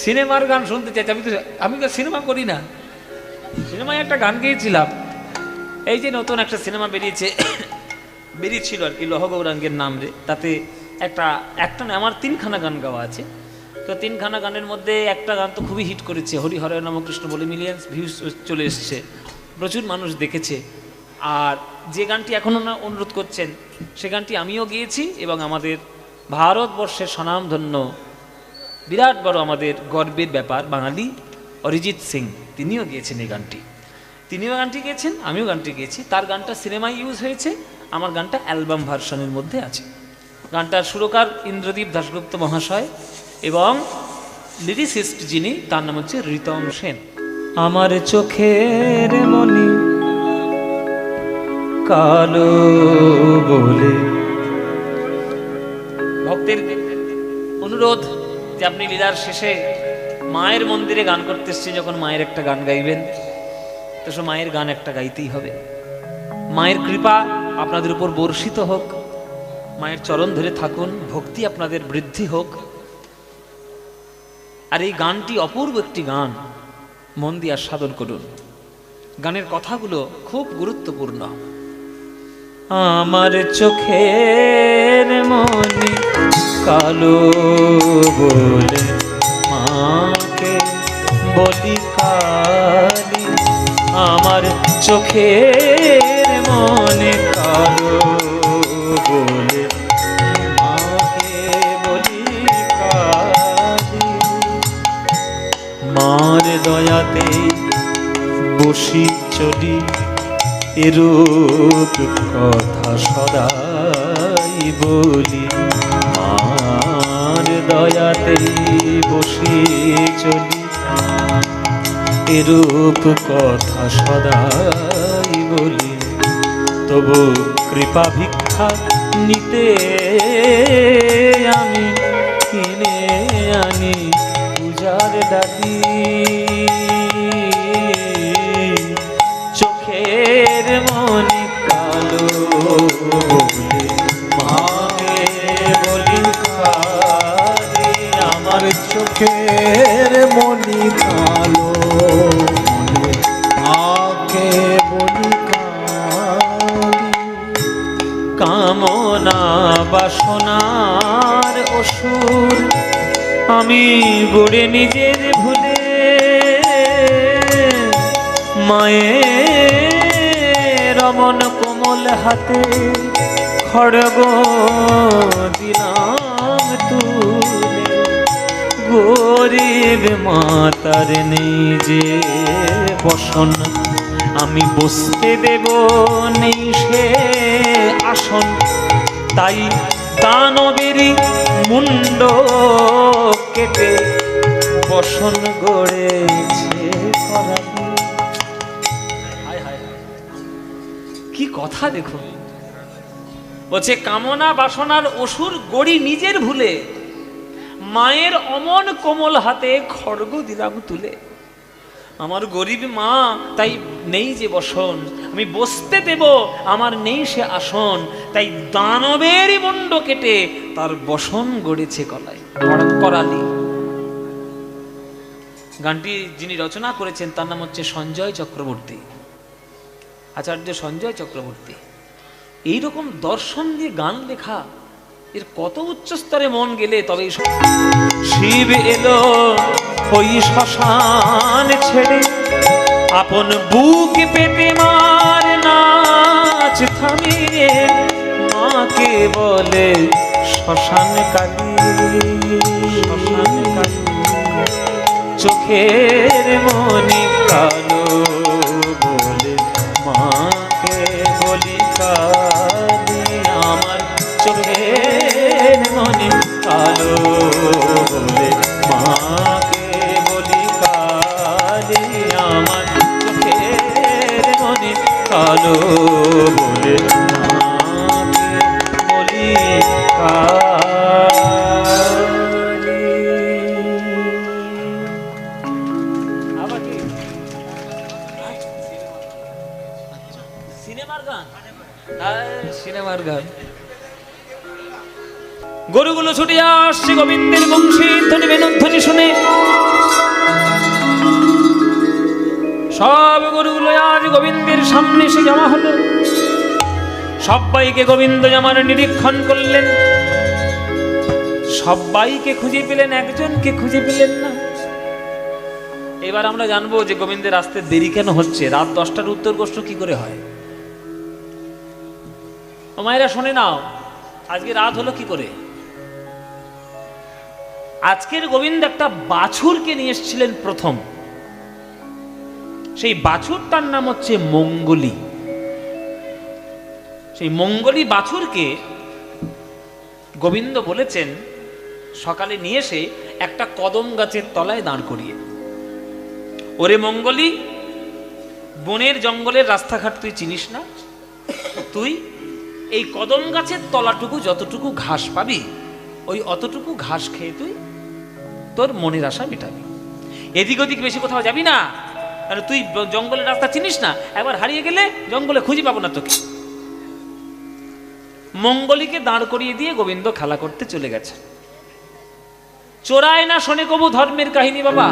সিনেমার গান শুনতে চাইছি। আমি তো সিনেমা করি না, সিনেমায় একটা গান গেয়েছিলাম। এই যে নতুন একটা সিনেমা বেরিয়েছিল আর কি, লহ গৌরাঙ্গের নাম রে। তাতে একটা না, আমার 3খানা গান গাওয়া আছে। তো 3খানা গানের মধ্যে একটা গান তো খুবই হিট করেছে, হরি হরে নম কৃষ্ণ বলে মিলিয়ন্স ভিউজ চলে এসছে, প্রচুর মানুষ দেখেছে। আর যে গানটি এখনও না অনুরোধ করছেন, সে গানটি আমিও গেয়েছি এবং আমাদের ভারতবর্ষের স্বনামধন্য বিরাট বড় আমাদের গর্বের ব্যাপার বাঙালি অরিজিৎ সিং, তিনিও গিয়েছেন এই গানটি। তিনিও গানটি গেয়েছেন, আমিও গানটি গেয়েছি। তার গানটা সিনেমায় ইউজ হয়েছে, আমার গানটা অ্যালবাম ভার্সনের মধ্যে আছে। গানটার সুরকার ইন্দ্রদীপ দাশগুপ্ত মহাশয় এবং লিরিসিস্ট যিনি, তার নাম হচ্ছে ঋতম সেন। আমার চোখের মনি কালো বলে, ভক্তের অনুরোধ যে আপনি লীলার শেষে মায়ের মন্দিরে গান করতে এসছেন, যখন মায়ের একটা গান গাইবেন, তো সে মায়ের গান একটা গাইতেই হবে। মায়ের কৃপা আপনাদের উপর বর্ষিত হোক, মায়ের চরণ ধরে থাকুন, ভক্তি আপনাদের বৃদ্ধি হোক। আর এই গানটি অপূর্ব একটি গান, মন দিয়ে আস্বাদন করুন। গানের কথাগুলো খুব গুরুত্বপূর্ণ। আমার চোখের মনি কালো বলে মাকে বলি কালী, আমার চোখের মনে কালো বলে মাকে বলি কালী, মার দয়াতে বসি চলি এরূপ কথা সদাই বলি, মার দয়াতে বসি চলি এরূপ কথা সদাই বলি, তবু কৃপা ভিক্ষা নিতে আমি কিনে আনি পূজার ডালি, চোখের মনি কালো বলে মাকে বলি কালী, আমার চোখের মনি কালো বলে মাকে বলি কালী, কামনা বাসনার অসুর আমি গড়ে নিজের ভুলে, মায়ের রমন কোমল হাতে খড়গ দিলাম তুলে, গরিব মাতার নেই যে বসন, আমি বসতে দেব নেই সে আসন, তাই দানবেরই মুন্ড কেটে বসন গড়েছে করালি। কি কথা দেখুন, বলছে কামনা বাসনার অসুর গড়ি নিজের ভুলে, মায়ের অমন কোমল হাতে খড়গ দিলাম তুলে, আমার গরিব মা তাই নেই যে বসন, আমি বসতে দেব আমার নেই সে আসন, তাই দানবেরই মুন্ড কেটে তার বসন গড়েছে করালি। গানটি যিনি রচনা করেছেন তার নাম হচ্ছে সঞ্জয় চক্রবর্তী, আচার্য সঞ্জয় চক্রবর্তী। এইরকম দর্শন দিয়ে গান লেখা, এর কত উচ্চ স্তরে মন গেলে তবে। শিব এলো ওই শ্মশান ছেড়ে, আপন বুক পেতে মার নাচ থামিয়ে, মাকে বলে শ্মশান কালী, শ্মশান কালী, চোখের মনি কালো বলে মাকে বলি কালী, আমার চোখের মনি কালো বলে মাকে বলি কালী, আমার চোখের মনি কালো বলে মাকে বলি কালী। আবার কি সিনেমার গান? সিনেমার গান। গরুগুলো ছুটে আসছে গোবিন্দের বংশী ধ্বনি বেনুধ্বনি শুনে, গোবিন্দের সামনে এসে জমা হলো। সবাইকে গোবিন্দ জামার নিরীক্ষণ করলেন, সবাইকে খুঁজে পেলেন, একজনকে খুঁজে পেলেন না। এবার আমরা জানবো যে গোবিন্দের আসতে দেরি কেন হচ্ছে। রাত 10টার উত্তর প্রশ্ন কি করে হয়? ও মায়েরা শুনে নাও, আজকে রাত হলো কি করে? আজকের গোবিন্দ একটা বাছুরকে নিয়ে এসেছিলেন প্রথম। সেই বাছুরটার নাম হচ্ছে মঙ্গলী। সেই মঙ্গলী বাছুরকে গোবিন্দ বলেছেন সকালে নিয়ে এসে একটা কদম গাছের তলায় দাঁড় করিয়ে, ওরে মঙ্গলী, বনের জঙ্গলের রাস্তাঘাট তুই চিনিস না, তুই এই কদম গাছের তলাটুকু যতটুকু ঘাস পাবি ওই অতটুকু ঘাস খেয়ে তুই তোর মনের আশা মেটাবি। এদিক ওদিক বেশি কোথাও যাবি না, কারণ তুই জঙ্গলের রাস্তা চিনিস না, একবার হারিয়ে গেলে জঙ্গলে খুঁজে পাবো না তোকে। মঙ্গলীকে দাঁড় করিয়ে দিয়ে গোবিন্দ খেলা করতে চলে গেছে। চোরায় না শোনে কবু ধর্মের কাহিনী বাবা।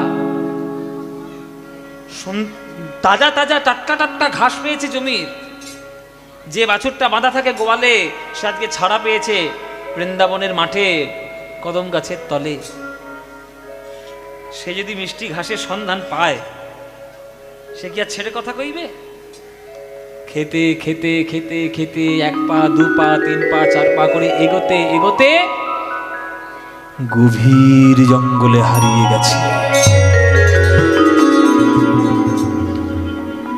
তাজা তাজা টাটকা টাটকা ঘাস পেয়েছে জমির। যে বাছুরটা বাঁধা থাকে গোয়ালে, সে আজকে ছাড়া পেয়েছে বৃন্দাবনের মাঠে কদম গাছের তলে। সে যদি মিষ্টি ঘাসের সন্ধান পায়, সে কি আর ছেড়ে কথা কইবে? খেতে খেতে খেতে খেতে 1 পা 2 পা 3 পা 4 পা করে এগোতে এগোতে গভীর জঙ্গলে হারিয়ে গেছে।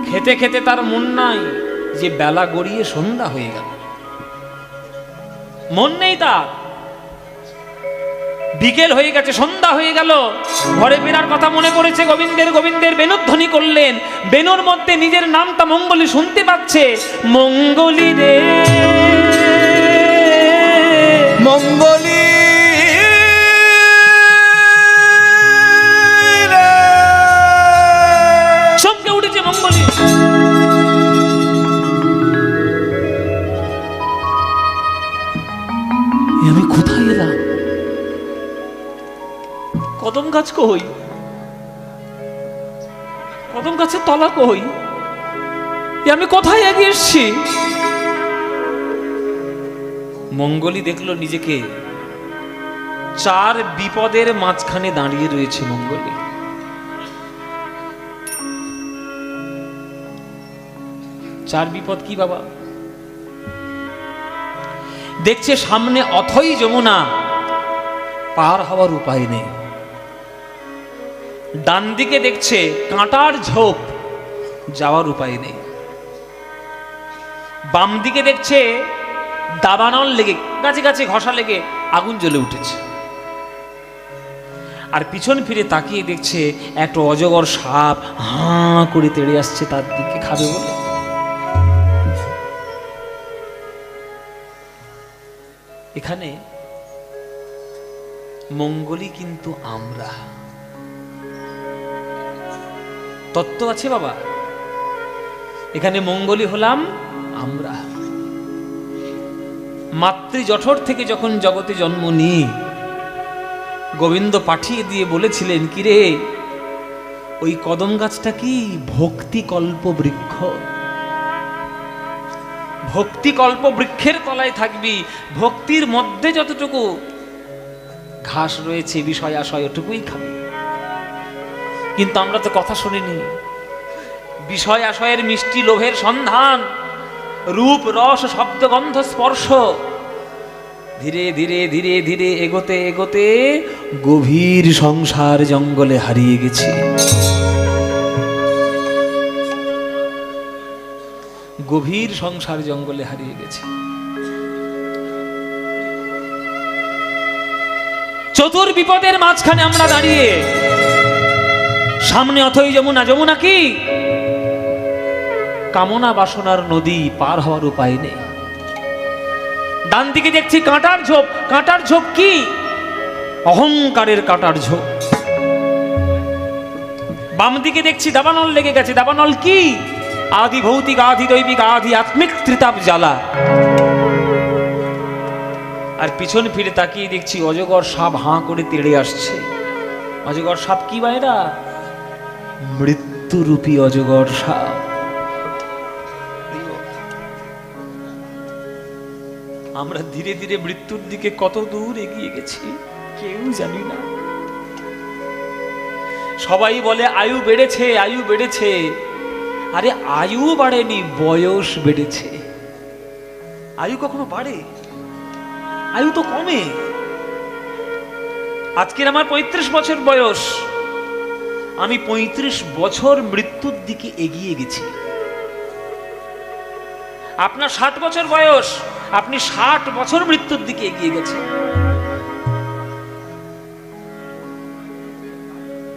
খেতে খেতে তার মন নাই যে বেলা গড়িয়ে সন্ধ্যা হয়ে গেল, মন নেই তার। বিকেল হয়ে গেছে, সন্ধ্যা হয়ে গেল, ঘরে ফেরার কথা মনে পড়েছে গোবিন্দের। গোবিন্দের বেণুধ্বনি করলেন, বেণুর মধ্যে নিজের নামটা মঙ্গলী শুনতে পাচ্ছে। মঙ্গলী রে মঙ্গলী চমকে উঠেছে মঙ্গলী। আমি কোথায় এলাম? কদম গাছ কই? কদম গাছের তলা কই? আমি কোথায় এগিয়ে এসছি? মঙ্গলী দেখলো নিজেকে 4 বিপদের মাঝখানে দাঁড়িয়ে রয়েছে। মঙ্গলী 4 বিপদ কি বাবা? দেখছে সামনে অথই যমুনা, পার হওয়ার উপায় নেই। ডান দিকে দেখছে কাঁটার ঝোপ, যাওয়ার উপায় নেই। বাম দিকে দেখছে দাবানল লেগে, গাছে গাছে ঘষা লেগে আগুন জ্বলে উঠেছে। আর পিছন ফিরে তাকিয়ে দেখছে একটা অজগর সাপ হাঁ করে তেড়ে আসছে তার দিকে, খাবে বলে। এখানে মঙ্গলী কিন্তু আমরা। তত্ত্ব আছে বাবা, এখানে মঙ্গলী হলাম আমরা। মাতৃ জঠর থেকে যখন জগতে জন্ম নিয়ে গোবিন্দ পাঠিয়ে দিয়ে বলেছিলেন, কিরে ওই কদম গাছটা কি ভক্তি কল্প বৃক্ষ, ভক্তি কল্প বৃক্ষের তলায় থাকবি, ভক্তির মধ্যে যতটুকু ঘাস রয়েছে বিষয় আশয় ওটুকুই খাবি। কিন্তু আমরা তো কথা শুনিনি। বিষয় আশয়ের মিষ্টি লোভের সন্ধান, রূপ রস শব্দ গন্ধ স্পর্শ, ধীরে ধীরে ধীরে ধীরে এগোতে এগোতে গভীর সংসার জঙ্গলে হারিয়ে গেছি। গভীর সংসার জঙ্গলে হারিয়ে গেছে। চতুর বিপদের মাঝখানে আমরা দাঁড়িয়ে, সামনে অথই যমুনা। যমুনা কি? কামনা বাসনার নদী, পার হওয়ার উপায় নেই। ডান দিকে দেখছি কাঁটার ঝোপ। কাঁটার ঝোপ কি? অহংকারের কাঁটার ঝোপ। বাম দিকে দেখছি দাবানল লেগে গেছে। দাবানল কি? আদি ভৌতিক আদি দৈবিক আদি আত্মিক ত্রিতাপ জ্বালা। আর পিছন ফিরে তাকিয়ে দেখছি অজগর সাপ হাঁ করে তেড়ে আসছে। অজগর সাপ কি বাইরা? মৃত্যুরূপী অজগর সাপ। আমরা ধীরে ধীরে মৃত্যুর দিকে কত দূর এগিয়ে গেছি কেউ জানি না। সবাই বলে আয়ু বেড়েছে, আয়ু বেড়েছে। আরে আয়ু বাড়েনি, বয়স বেড়েছে। আয়ু কখনো বাড়ে? আয়ু তো কমে। আজকের আমার 35 বছর বয়স, আমি 35 বছর মৃত্যুর দিকে এগিয়ে গেছি। আপনার 60 বছর বয়স, আপনি 60 বছর মৃত্যুর দিকে এগিয়ে গেছেন।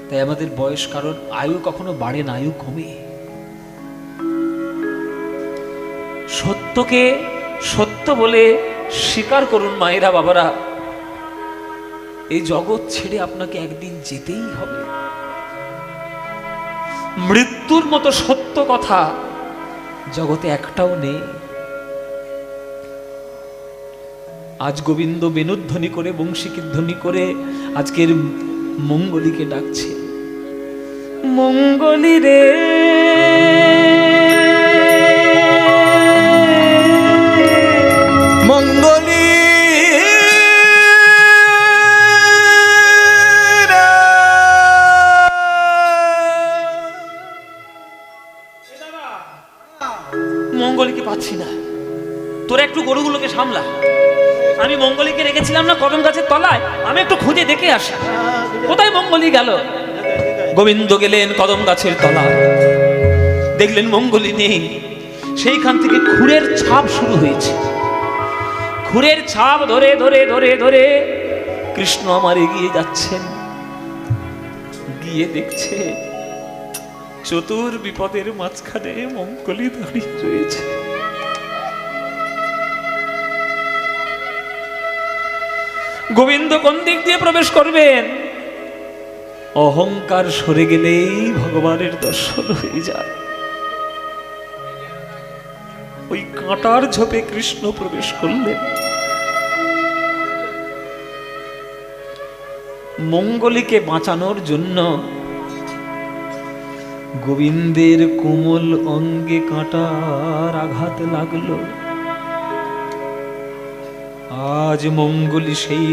তাই আমাদের বয়স, কারণ আয়ু কখনো বাড়ে না, আয়ু কমে। সত্যকে সত্য বলে স্বীকার করুন মায়েরা, বাবারা। এই জগৎ ছেড়ে আপনাকে একদিন যেতেই হবে। মৃত্যুর মতো সত্য কথা জগতে একটাও নেই। আজ গোবিন্দ বেণুধ্বনি করে, বংশীকে ধ্বনি করে আজকের মঙ্গলীকে ডাকছে। মঙ্গলী রে, মঙ্গলী মঙ্গলীকে পাচ্ছি না। তোরা একটু গরুগুলোকে সামলা। আমি মঙ্গলীকে রেখেছিলাম না কদম গাছের তলায়, আমি একটু খুঁজে দেখে আসি কোথায় মঙ্গলী গেল। গোবিন্দ গেলেন কদম গাছের তলায়, দেখলেন মঙ্গলী নেই। সেইখান থেকে খুরের ছাপ শুরু হয়েছে। খুরের ছাপ ধরে ধরে ধরে ধরে কৃষ্ণ আমার এগিয়ে যাচ্ছেন। গিয়ে দেখছে চতুর বিপদের মাঝখানে মঙ্গলী দাঁড়িয়ে রয়েছে। গোবিন্দ কোন দিক দিয়ে প্রবেশ করবেন? অহংকার সরে গেলেই ভগবানের দর্শন হয়ে যায়। ওই কাঁটার ঝোপে কৃষ্ণ প্রবেশ করলেন। মঙ্গলীকে বাঁচানোর জন্য গোবিন্দের কোমল অঙ্গে কাঁটার আঘাত লাগলো। আজ মঙ্গলী সেই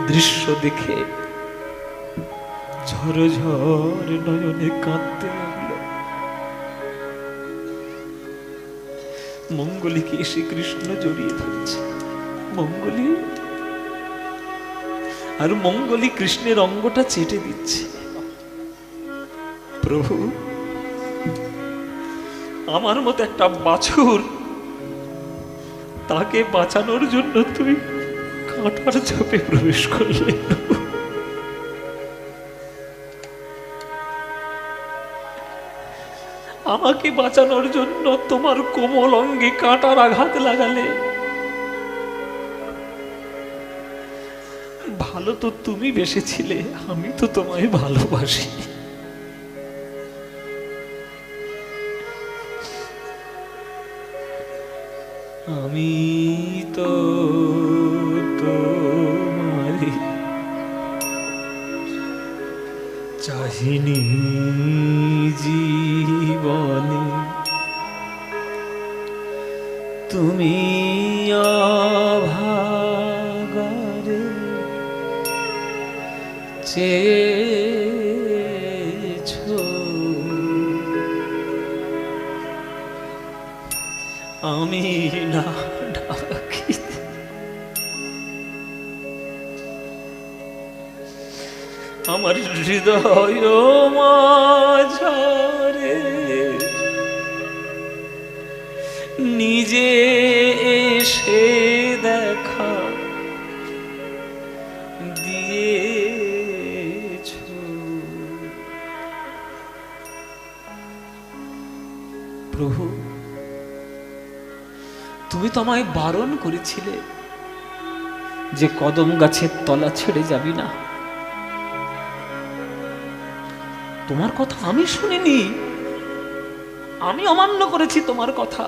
দৃশ্য দেখে ঝরঝর নয়নে কাঁদতে লাগলো। মঙ্গলীকে এসে কৃষ্ণ জড়িয়ে ধরছে। মঙ্গলী, আর মঙ্গলী কৃষ্ণের অঙ্গটা চেটে দিচ্ছে। প্রভু, আমার মতো একটা বাছুর, তাকে বাঁচানোর জন্য তুই কাঁটার ঝোপে প্রবেশ করলে। আমাকে বাঁচানোর জন্য তোমার কোমল অঙ্গে কাঁটার আঘাত লাগালে। ভালো তো তুমি বেসেছিলে, আমি তো তোমায় ভালোবাসি। আমি তো তোমারি চাহিনি জীবনে, তুমি অভাগারে চেয়েছো। আমি না ডাকি আমার হৃদয় মাঝারে নিজে এসে দেখা দিয়েছো। প্রভু, তুমি তো আমায় বারণ করেছিলে যে কদম গাছের তলা ছেড়ে যাবি না। তোমার কথা আমি শুনিনি, আমি অমান্য করেছি তোমার কথা।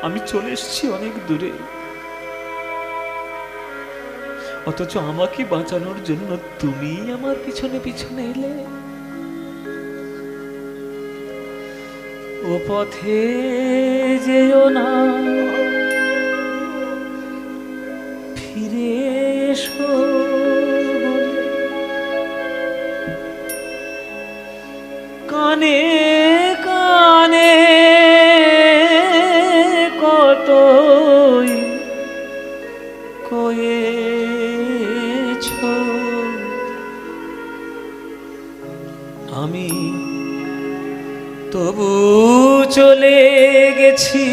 আমি চলে এসেছি অনেক দূরে, অথচ আমাকে বাঁচানোর জন্য তুমি আমার পিছনে পিছনে এলে। ও পথে যেও না, আমি তবু চলে গেছি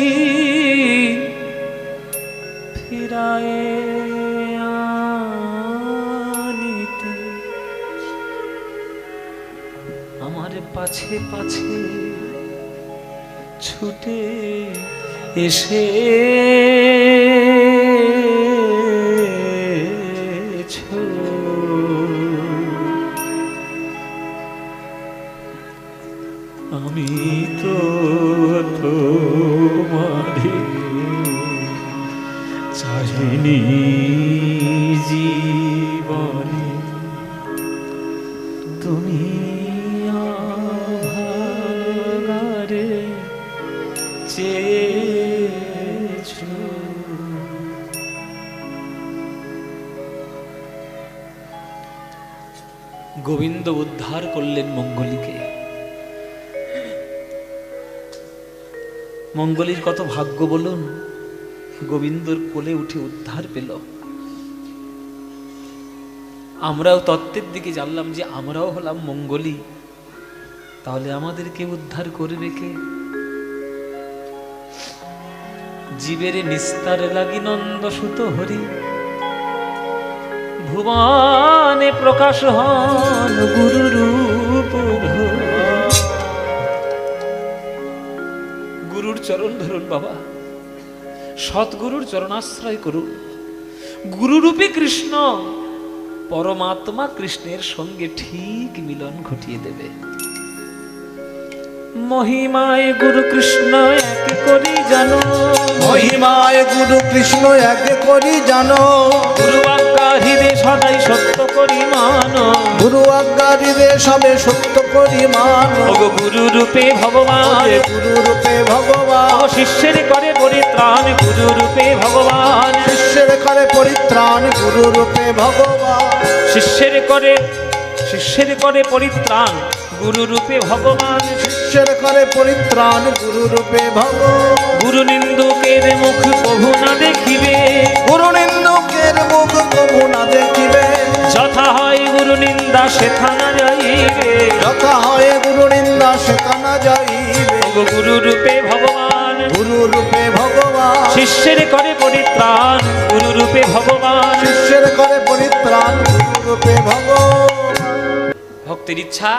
ফিরায়ে আনিতে, আমার পাছে পাছে ছুটে এসে আমি তো তোমারে চাইনি জীবনে, তুমি আভাগারে চেয়েছো। গোবিন্দ উদ্ধার করলেন মঙ্গলীকে। মঙ্গলীর কত ভাগ্য বলুন, গোবিন্দর কোলে উঠে উদ্ধার পেল। আমরাও তত্ত্বের দিকে জানলাম যে আমরাও হলাম মঙ্গলী, তাহলে আমাদেরকে উদ্ধার করবে কে? জীবের নিস্তার লাগি নন্দ সুত হরি, ভুবনে প্রকাশ হন গুরু রূপ ধরি। গুরুর চরণ ধরুন বাবা, সৎগুরুর চরণাশ্রয় করুন। গুরুরূপী কৃষ্ণ পরমাত্মা কৃষ্ণের সঙ্গে ঠিক মিলন ঘটিয়ে দেবে। মহিমায় গুরু কৃষ্ণ এক করি জানো, মহিমায় গুরু কৃষ্ণ এক করি জানো, গুরু আজ্ঞা হৃদয় সদাই সত্য করি মানো, গুরু আজ্ঞা হৃদয় সবে সত্য করি মানো। ওগো গুরু রূপে ভগবান, গুরু রূপে ভগবান, ওগো শিষ্যের করে পরিত্রাণ গুরু রূপে ভগবান, শিষ্যের করে পরিত্রাণ গুরু রূপে ভগবান, শিষ্যের করে পরিত্রাণ গুরু রূপে ভগবান, শিষ্যের করে পরিত্রাণ গুরু রূপে ভগবান। গুরু নিন্দুকের মুখ কভু না দেখিবে, গুরু নিন্দুকের মুখ কভু না দেখিবে, যথা হয় গুরু নিন্দা সেথা না যাইবে, যথা হয় গুরু নিন্দা সেথা না যাইবে। ওগো গুরু রূপে ভগবান, গুরু রূপে ভগবান, শিষ্যের করে পরিত্রাণ গুরু রূপে ভগবান, শিষ্যের করে পরিত্রাণ গুরু রূপে ভগবান। ভক্তের ইচ্ছা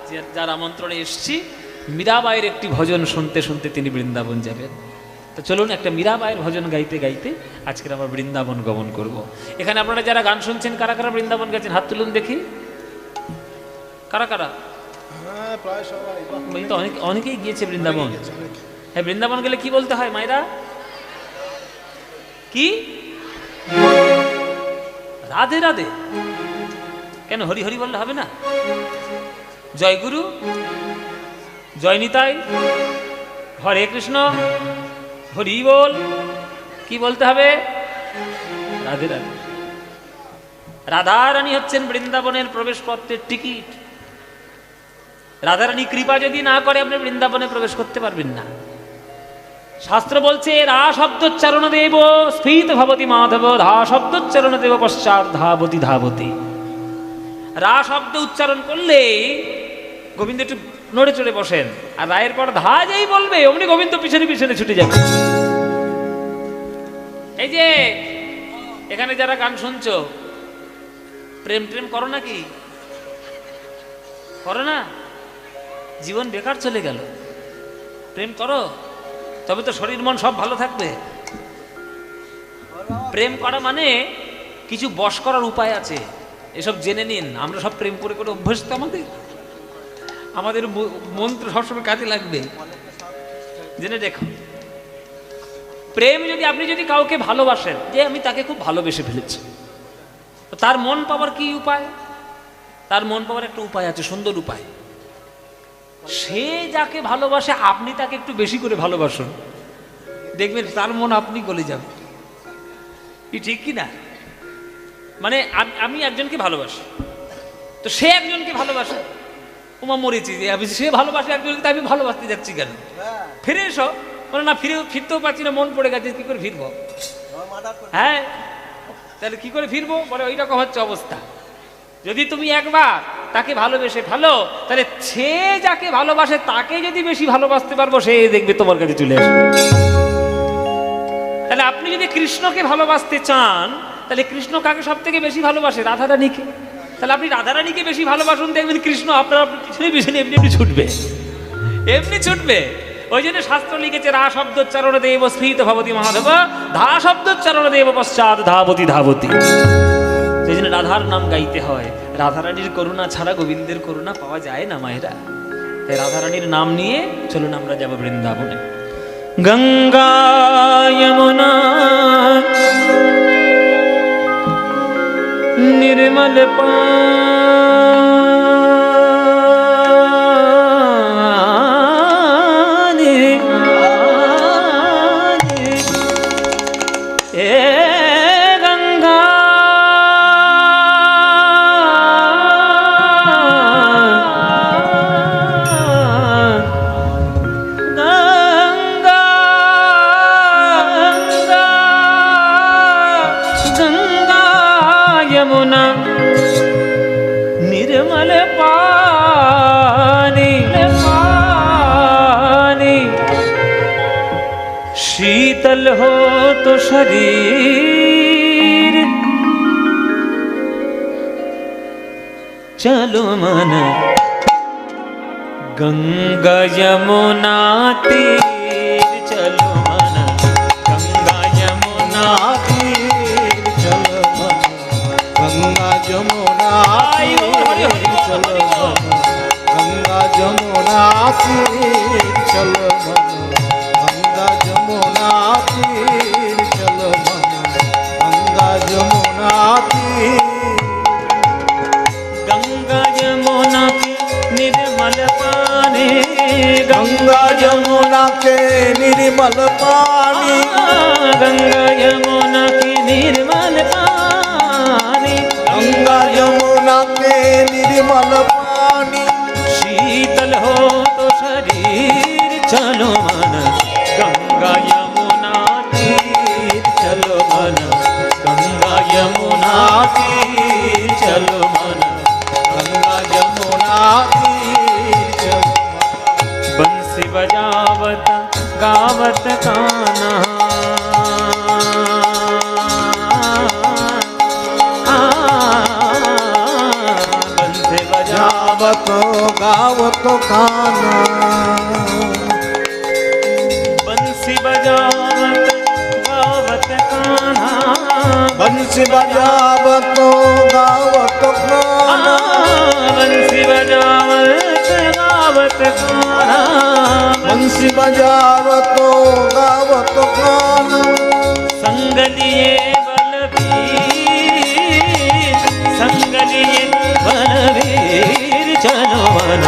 যে যার আমন্ত্রণে এসছি, মীরাবাইয়ের একটি ভজন শুনতে শুনতে তিনি বৃন্দাবন যাবেন। তো চলুন একটা মীরাবাইয়ের ভজন গাইতে গাইতে আজকের আমরা বৃন্দাবন গমন করব। এখানে আপনারা যারা গান শুনছেন, কারা কারা বৃন্দাবন গেছেন হাত তুলুন দেখি। কারা কারা? এই তো অনেকেই গিয়েছে বৃন্দাবন। হ্যাঁ, বৃন্দাবন গেলে কি বলতে হয় মায়েরা? কি? রাধে রাধে। কেন হরি হরি বললে হবে না? জয় গুরু, জয় নিতাই, হরে কৃষ্ণ, হরি বল, কি বলতে হবে? রাধে রাধে। রাধারানী হচ্ছেন বৃন্দাবনের প্রবেশপত্রের টিকিট। রাধারানী কৃপা যদি না করে আপনি বৃন্দাবনে প্রবেশ করতে পারবেন না। শাস্ত্র বলছে রা শব্দোচ্চারণ দেব স্ফীত ভবতি মাধব, ধা শব্দোচ্চারণ দেব পশ্চাৎ ধাবতি ধাবতি। রা শব্দ উচ্চারণ করলে গোবিন্দ একটু নড়ে চড়ে বসেন, আর রায়ের পর ধা যেই বলবে অমনি গোবিন্দ পিছনে পিছনে ছুটে যাবে। এই যে এখানে যারা গান শুনছো, প্রেম প্রেম করো নাকি? করো না? জীবন বেকার চলে গেল। প্রেম করো, তবে তো শরীর মন সব ভালো থাকবে। প্রেম করা মানে কিছু বশ করার উপায় আছে, এসব জেনে নিন। আমরা সব প্রেম করে করে অভ্যস্ত, আমাদের মন্ত্র সবসময় কাজে লাগবে, জেনে দেখো। প্রেম আপনি যদি কাউকে ভালোবাসেন, যে আমি তাকে খুব ভালোবেসে ফেলেছি, তার মন পাওয়ার কি উপায়? তার মন পাওয়ার একটা উপায় আছে, সুন্দর উপায়। সে যাকে ভালোবাসে আপনি তাকে একটু বেশি করে ভালোবাসুন, দেখবেন তার মন আপনি গলে যাবে। কি ঠিক কি না? মানে আমি একজনকে ভালোবাসি, তো সে একজনকে ভালোবাসে, ওমা মরেছি যে আমি, সে ভালোবাসে একজনকে, আমি ভালোবাসতে যাচ্ছি কেন? ফিরে এসো। বলে না, ফিরতেও পারছি না, মন পড়ে গেছে, কি করে ফিরবো? হ্যাঁ, তাহলে কি করে ফিরবো? বলে ওই রকম হচ্ছে অবস্থা। যদি তুমি একবার তাকে ভালোবেসে ফেলো, তাহলে সে যাকে ভালোবাসে তাকে যদি বেশি ভালোবাসতে পারবো, সে দেখবে তোমার কাছে চলে আসবে। তাহলে আপনি যদি কৃষ্ণকে ভালোবাসতে চান, তাহলে কৃষ্ণ কাকে সব থেকে বেশি ভালোবাসে? রাধারানীকে। তাহলে আপনি রাধারানীকে বেশি ভালোবাসুন, দেখবেন কৃষ্ণ আপনার পিছনে পিছনে এমনি এমনি ছুটবে, এমনি ছুটবে। ওই জন্য শাস্ত্র লিখেছে, রা শব্দোচ্চারণ দেব স্ফীত ভবতি মাধব, ধা শব্দোচ্চারণ দেব পশ্চাৎ ধাবতি ধাবতি। সেই জন্য রাধার নাম গাইতে হয়। রাধারানীর করুণা ছাড়া গোবিন্দের করুণা পাওয়া যায় না মায়েরা। তাই রাধারানীর নাম নিয়ে চলুন আমরা যাব বৃন্দাবনে। গঙ্গা যমুনা निर्मल पानी, ए गंगा यमुना निर्मल पानी, पानी शीतल हो तो शरीर, चलो मन गंगा यमुना तीर, चलो मन गंगा यमुना तीर, चलो गंगा जमुना तीर, चलो गंगा जमुना तीर, चलो गंगा जमुना तीर, चलो गंगा जमुना तीर। गंगा यमुना के निर्मल पानी, गंगा जमुना के निर्मल पानी, गंगा यमुना के निर्मल पानी, गंगा जमुना के निर्मल पानी शीतल हो तो शरीर, चलो मन गंगा यमुना तीर, चलो मन गंगा यमुना तीर, चलो मन गंगा जमुना तीर, चलो बंसी बजावत गावत कान्हा, बंसी गावत गावत खाना, बंसी बजावत गावत कान्हा, बंसी बजावत गावत खाना, बंसी बजावत गावत कान्हा, बंसी बजावत गावत खाना, संग लिए बलवीर, संग लिए बलवीर, चलो मन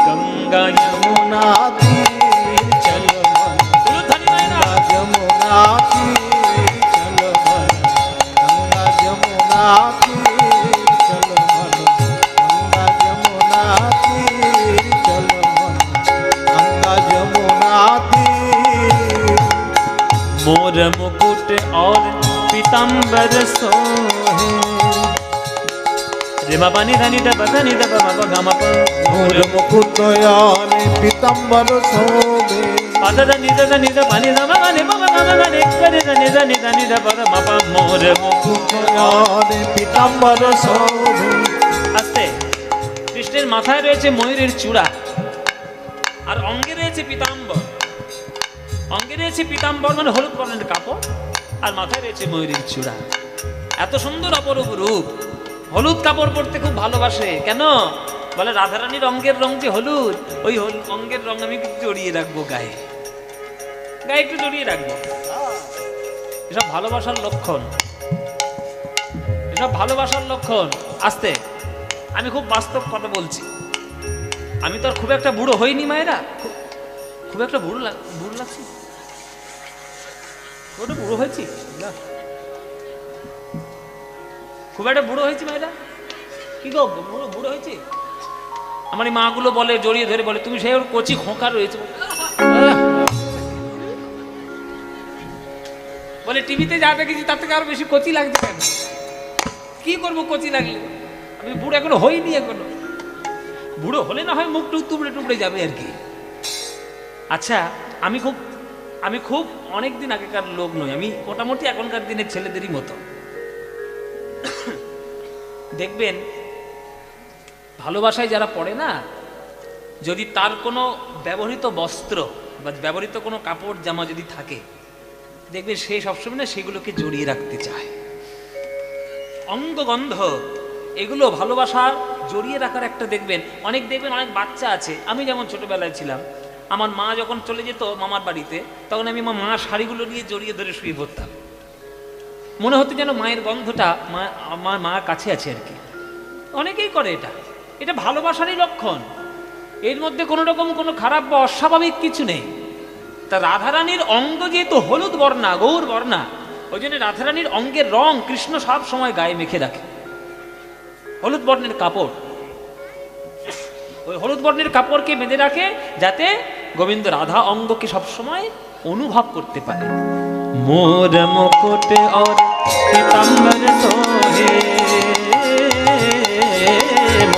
गंगा यमुना तीर, चलो गंगा जमुना तीर, चलो गंगा जमुना तीर, चलो गंगा जमुना तीर, चलो गंगा जमुना तीर। मोर मुकुट और पीताम्बर सोहे, रे बाबा नि धनि द बधनि द बाबा गामा प, मोर मुकुट याने पीताम्बर शोभे, पद द नि द पानि द बाबा नि बाबा गामा ग ने करे द नि द बर बाबा मोर मुकुट याने पीताम्बर शोभे। আস্তে। কৃষ্ণের মাথায় রয়েছে ময়ূরের চূড়া, আর অঙ্গে রয়েছে পীতাম্বর। অঙ্গে রয়েছে পীতাম্বর মানে হলুদ বর্ণের কাপড়, আর মাথায় রয়েছে ময়ূরের চূড়া। এত সুন্দর অপরূপ রূপ। হলুদ কাপড় পরতে খুব ভালোবাসে। কেন? বলে রাধারানীর অঙ্গের রং যে হলুদ, ওই অঙ্গের রং আমি একটু জড়িয়ে রাখবো গায়ে, গায়ে একটু জড়িয়ে রাখবো। এসব ভালোবাসার লক্ষণ, এসব ভালোবাসার লক্ষণ। আস্তে, আমি খুব বাস্তব কথা বলছি। আমি তো আর খুব একটা বুড়ো হইনি মায়েরা, খুব একটা বুড়ো লাগছি? ওটা বুড়ো হয়েছি না, খুব একটা বুড়ো হয়েছি মায়েরা? কি গো বুড়ো হয়েছি? আমার এই মাগুলো বলে, জড়িয়ে ধরে বলে, তুমি সেই ওর কচি খোঁকা রয়েছে। বলে টিভিতে যা দেখেছি তার থেকে আরো বেশি কচি লাগছে। কেন? কি করবো কচি লাগলে? আমি বুড়ো এখনো হইনি, এখনো বুড়ো হলে না হয় মুখ টুক টুবড়ে টুবড়ে যাবে আর কি। আচ্ছা, আমি খুব অনেক দিন আগেকার লোক নই, আমি মোটামুটি এখনকার দিনের ছেলেদেরই মতো। দেখবেন ভালোবাসায় যারা পড়ে না, যদি তার কোনো ব্যবহৃত বস্ত্র বা ব্যবহৃত কোনো কাপড় জামা যদি থাকে, দেখবেন সে সবসময় না সেগুলোকে জড়িয়ে রাখতে চায়। অঙ্গগন্ধ এগুলো ভালোবাসা জড়িয়ে রাখার একটা দেখবেন অনেক বাচ্চা আছে। আমি যেমন ছোটবেলায় ছিলাম, আমার মা যখন চলে যেত মামার বাড়িতে, তখন আমি আমার মার শাড়িগুলো নিয়ে জড়িয়ে ধরে শুয়ে পড়তাম। মনে হতো যেন মায়ের গন্ধটা আমার মার কাছে আছে আর কি। অনেকেই করে এটা ভালোবাসারই লক্ষণ। এর মধ্যে কোনো রকম কোনো খারাপ বা অস্বাভাবিক কিছু নেই। তা রাধারানীর অঙ্গ যেহেতু হলুদ বর্ণা, গৌর বর্ণা, ওই জন্য রাধারানীর অঙ্গের রং কৃষ্ণ সব সময় গায়ে মেখে রাখে। হলুদ বর্ণের কাপড়, ওই হলুদ বর্ণের কাপড়কে বেঁধে রাখে যাতে গোবিন্দ রাধা অঙ্গকে সবসময় অনুভব করতে পারে। মোর মুকুট और पीताम्बर सोहे,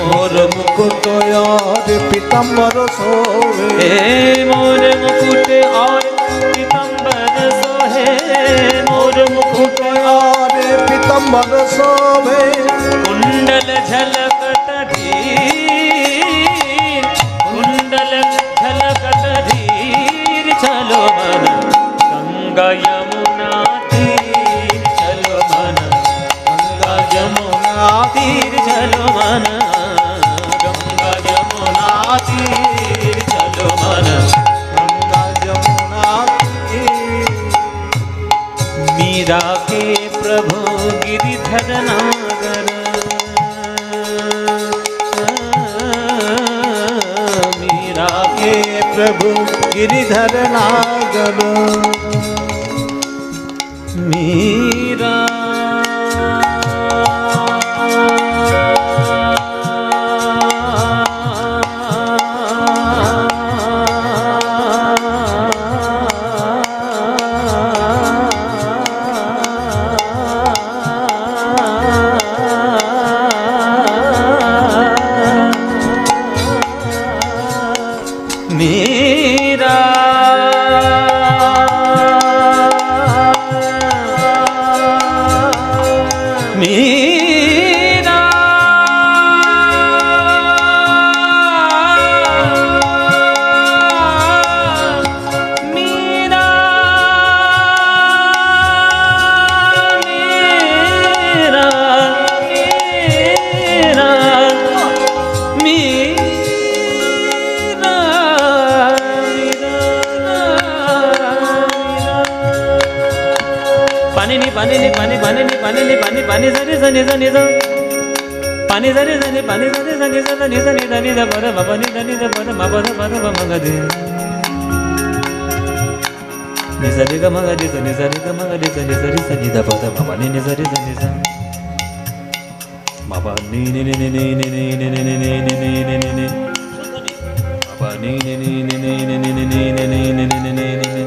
मोर मुकुट और पीताम्बर सोहे, मोर मुकुट और पीताम्बर सोहे, मोर मुकुट और पीताम्बर सोहे, कुंडल झलकत धीर, कुंडल झलकत धीर, चलो मन गंगा यमुना तीर, चलो मन गंगा यमुना तीर, चलो मन गंगा यमुना तीर, चलो मन गंगा यमुना तीर। मीरा के प्रभु गिरिधर नागर, मीरा हे प्रभु गिरिधर नागर, मीरा मीरा मीरा मीरा मीरा मीरा पानी नी पानी नी पानी पानी नी पानी नी पानी पानी जनी जनी जनी ज पानी जनी जनी पानी जनी जनी जनी जनी जनी द पर म पानी जनी द पर म पर पर म गदे नि जनी ग म गदे जनी जनी ग म गदे जनी जनी जनी द पर म पानी नि जनी जनी ज म पानी नि नि नि नि नि नि नि नि नि नि नि नि नि पानी नि नि नि नि नि नि नि नि नि नि नि नि नि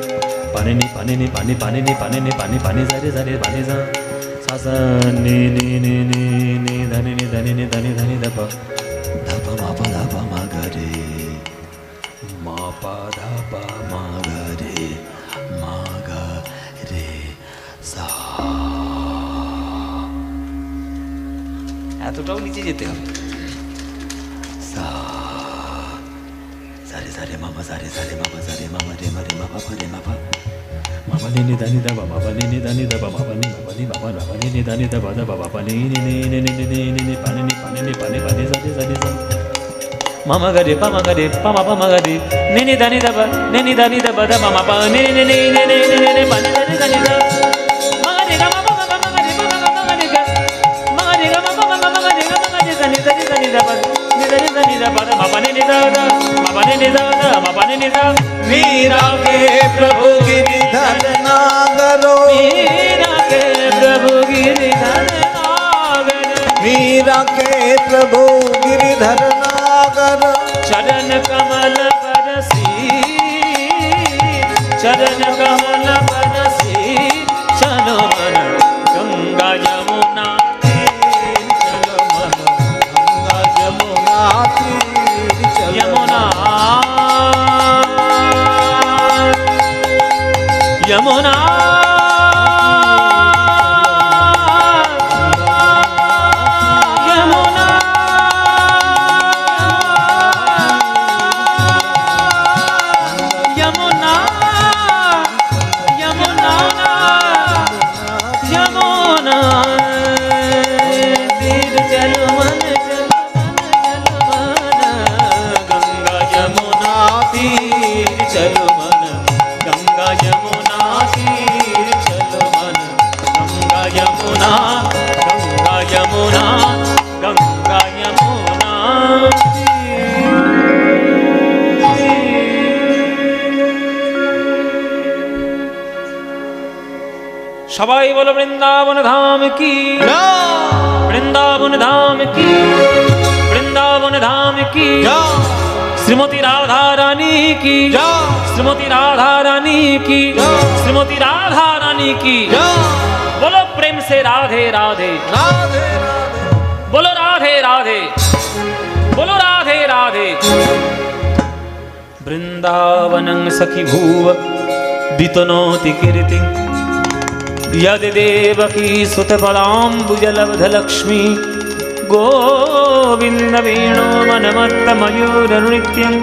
पानी नी पानी नी पानी पानी नी पानी नी पानी पानी जरे जरे पानी जा सा सा नी नी नी नी नी धनी नी धनी नी धनी धनी द प मा प ध प म ग रे मा प ध प म ग रे मा ग रे सा। এতটাও নিচে যেতে হবে। সা সারে সারে মামা সারে সারে মামা সারে মামা রে মা রে মা পা রে মা পা মামা নি নি দানি দা বাবা পানি নি দানি দা বাবা পানি বাবা নি বাবা বাবা নি নি দানি দা বাবা বাবা পানি নি নি নি নি নি নি নি পানি নি পানি নি পানি পানি সারে সারে সা মামা গরে পামা গরে পামা পামা গরে নি নি দানি দা বা নি নি দানি দা বাবা মামা পা নি নি নি নি নি নি নি পানি দানি দানি দা মাগা রে গা মামা মামা গরে মামা মামা রে গা মাগা রে গা মামা মামা গরে গা মাগা রে দানি দানি দানি দা বা নি দানি দানি দা বাবা মামা নি নি দা দা মামা নি নি দা দা মামা নি নি দা मीरा के प्रभु गिरिधर नागर, मीरा के प्रभु गिरिधर नागर, मीरा के प्रभु गिरिधर नागर, चरण कमल परसी, चरण कमल परसी, चलो मन गंगा यमुना तीर, चलो मन गंगा यमुना तीर, যমুনা যমুনা যমুনা যমুনা যমুনা তীর চলো মন গঙ্গা যমুনা তীর চলো মন গঙ্গা যমুনা তীর চলো মন গঙ্গা যমুনা গঙ্গা যমুনা গঙ্গা যমুনা সবাই বলো বৃন্দাবন ধাম কি বৃন্দাবন ধাম কি বৃন্দাবন ধাম কি শ্রীমতী রাধা রানী কি শ্রীমতী রাধা রানী কি শ্রীমতী রাধা রানী কি बोलो प्रेम से राधे राधे রাধে রাধে बोलो राधे राधे बोलो राधे राधे वृंदावनं सखी भूव वितनोति कीर्ति यद देवकी सुतफलाम्बुजलब्धलक्ष्मी गोविन्द वेणो मनमत्तमयूरनृत्यं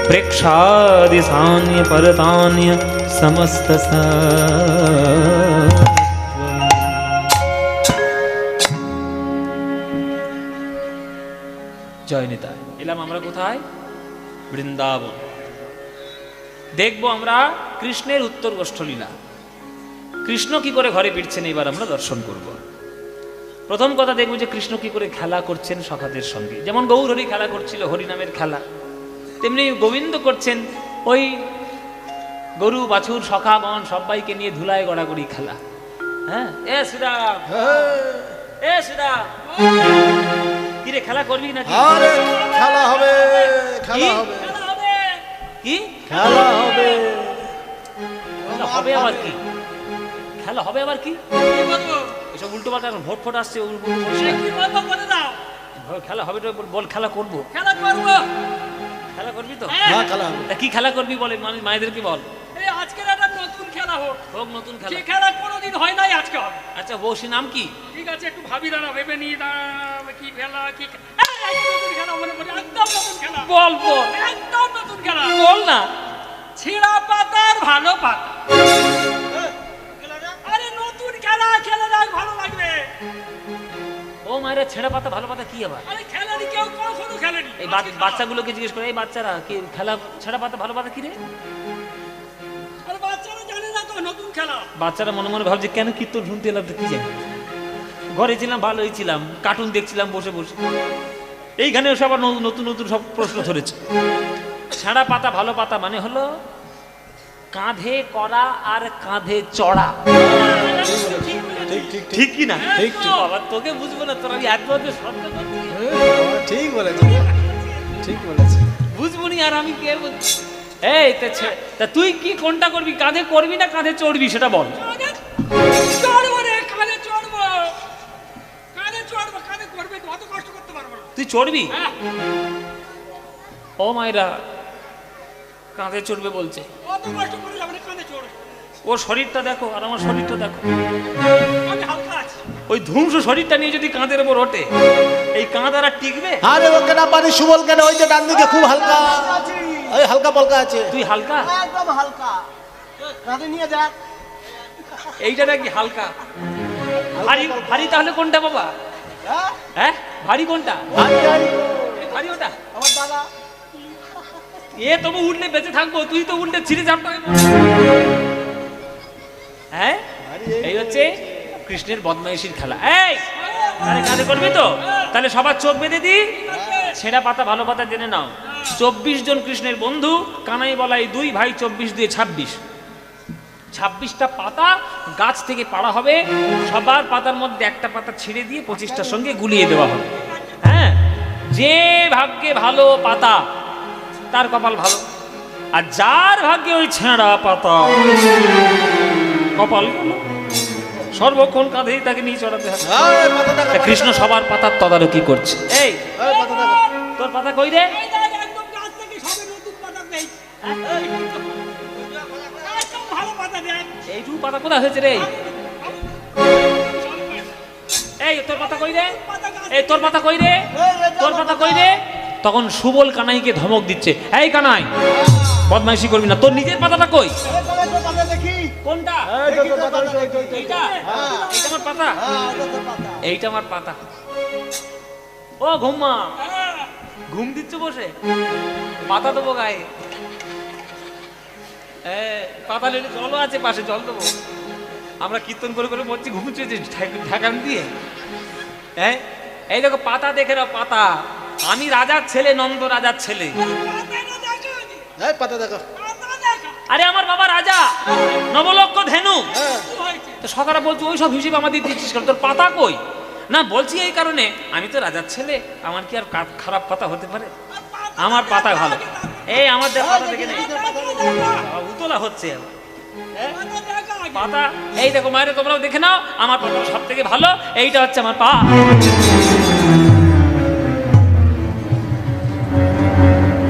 प्रेक्षादिसान्य परतान्य समस्त জয় নিতাই। এলাম আমরা কোথায়? বৃন্দাবন। দেখবো আমরা কৃষ্ণের উত্তর গোষ্ঠলীলা। কৃষ্ণ কি করে ঘরে ফিরছেন এবার আমরা দর্শন করব। প্রথম কথা দেখবো যে কৃষ্ণ কি করে খেলা করছেন সখাদের সঙ্গে। যেমন গৌরহরি খেলা করছিল, হরিনামের খেলা, তেমনি গোবিন্দ করছেন ওই গরু বাছুর সখাগণ সবাইকে নিয়ে ধুলায় গড়াগড়ি খেলা। হ্যাঁ, এ শ্রীরাম, এ শ্রীরাম, কিরে খেলা করবি নাকি? আরে খেলা হবে কি? খেলা হবে খেলা হবে কি? খেলা হবে খেলা হবে আবার কি? খেলা হবে আবার কি? এসব উল্টো পাল্টা ভোট ফোট আসছে, খেলা হবে তো বল, খেলা করবো। খেলা করবো, খেলা করবি তো? হ্যাঁ খেলা হবে তা কি খেলা করবি বলে মায়েদেরকে বল। এই আজকের একটা নতুন খেলা হোক, হোক নতুন খেলা। যে খেলা কোনোদিন হয় নাই আজকে হবে। আচ্ছা বসি নাম কি? ঠিক আছে, একটু ভাবি দাঁড়া, ভেবে নিয়ে দাঁড়া, কি খেলা কি নতুন খেলা মনে পড়ে, একদম নতুন খেলা। বল বল, একদম নতুন খেলা। বল না। ছেঁড়া পাতার ভালো পাতা। আরে নতুন খেলা, খেলে দেখ ভালো লাগবে। ও মায়েরা, ছেঁড়া পাতা ভালো পাতা কি আবার? আরে খেলেনি কেউ, কখনো খেলেনি। এই বাচ্চাগুলোকে জিজ্ঞেস করে, এই বাচ্চারা কি খেলা ছেঁড়া পাতা ভালো পাতা কি রে? আরে বাচ্চারা জানে না তো নতুন খেলা। বাচ্চারা মনে মনে ভাবছে কেন কীর্তন শুনতে এলাম, তো কি জানি। ঘরে ছিলাম, ভালোই ছিলাম, কার্টুন দেখছিলাম বসে বসে, এইখানে সব নতুন নতুন সব প্রশ্ন ধরেছে। ছেঁড়া পাতা ভালো পাতা মানে হলো কাঁধে করা আর কাঁধে চড়া। ঠিক ঠিক ঠিক কি না? ঠিক, ঠিক। বাবা তোকে বুঝবো না, তোর আমি একমাত্র শব্দ করছি। ঠিক বলেছে ঠিক বলেছে বুঝবো নি আর আমি কে বলছি? এই তা তুই কি কোনটা করবি? কাঁধে করবি না কাঁধে চড়বি সেটা বল। চড়বো রে, কাঁধে চড়বো, কাঁধে চড়বো, কাঁধে করবে, অত কষ্ট করতে পারবো না। তুই চড়বি? হ্যাঁ, ও মায়েরা কাঁধে চড়বে বলছে। অত কষ্ট করে যাবে না, কাঁধে চড়বো। ওর শরীরটা দেখো আর আমার শরীরটা দেখো, আমি হালকা আছি। ওই ধ্বংস শরীরটা নিয়ে যদি কাঁধের উপর ওঠে, এই কাঁধ আর টিকবে? আরে ওকে না পারি সুবল কেন, ওই যে ডান দিকে খুব হালকা, ওই হালকা পালকা আছে। তুই হালকা? একদম হালকা রাতে নিয়ে যাক। এইটা নাকি হালকা? ভারী ভারী তাহলে কোনটা বাবা? হ্যাঁ হ্যাঁ ভারী কোনটা? ভারী, ভারী। এই ভারী ওটা? আমার দাদা এ তবু উঠলে বেঁচে থাকবো, তুই তো উঠলে ছিঁড়ে যাবো। হ্যাঁ, এই হচ্ছে কৃষ্ণের বদমাইশির খেলা। এই আরে কাঁধে করবি তো? তাহলে সবার চোখ বেঁধে দি। ছেঁড়া পাতা ভালো পাতা জেনে নাও। 24 জন কৃষ্ণের বন্ধু, কানাই বলাই 2 ভাই, 24 দিয়ে 26। 26টা পাতা গাছ থেকে পাড়া হবে, সবার পাতার মধ্যে একটা পাতা ছিঁড়ে দিয়ে 25টার সঙ্গে গুলিয়ে দেওয়া হবে। হ্যাঁ, যে ভাগ্যে ভালো পাতা তার কপাল ভালো, আর যার ভাগ্যে ওই ছেঁড়া পাতা কপাল ভালো, সর্বক্ষণ কাঁধেই তাকে নিয়ে চড়াতে হবে। আরে পাতা দেখা, তা কৃষ্ণ সবার পাতার তদারকি করছে। এই আরে পাতা দেখা। তোর পাতা কই রে? এই দেখ, একদম গাছ থেকে সবে নতুন পাতা নেই। একদম ভালো পাতা। পাতা দেখ। এইটুকু পাতা কোথায় হয়েছে রে? এই তোর পাতা কই রে? এই তোর পাতা কই রে? তোর পাতা কই রে? তখন সুবল কানাইকে ধমক দিচ্ছে, এই কানাই বদমাইশি করবি না, তোর নিজের পাতাটা কই? পাতা দেখি। কোনটা? এই তো তোর পাতা, ওই তো, এইটা? এইটা আমার পাতা? হ্যাঁ, এটা তোর পাতা। এইটা আমার পাতা। ও ঘুমা, হ্যাঁ, ঘুম দিচ্ছ বসে? পাতা দেবো গায়ে? পাতা নিলে জলও আছে পাশে, জল দেবো। আমরা কীর্তন করে করে বলছি ঘুমুচ্ছে ঢাকান দিয়ে। হ্যাঁ, এই দেখো পাতা দেখে নাও, পাতা। আমি রাজার ছেলে, নন্দ রাজার ছেলে। পাতাটা দেখা নি। এই পাতা দেখো। পাতা দেখা। আরে আমার বাবা রাজা, নবলক্ষ ধেনু। হ্যাঁ কি হয়েছে? তো সকালে বলছি ওই সব হিসেবে আমাদের দিচ্ছিস কেন, তোর পাতা কই? না বলছি এই কারণে, আমি তো রাজার ছেলে, আমার কি আর খারাপ পাতা হতে পারে? আমার পাতা ভালো। এই আমার পাতা দেখে নেই, উতলা হচ্ছে পাতা দেখা আগে। পাতা। এই দেখো মায়েরা, তোমরাও দেখে নাও, আমার পাতা সব থেকে ভালো। এইটা হচ্ছে আমার পা।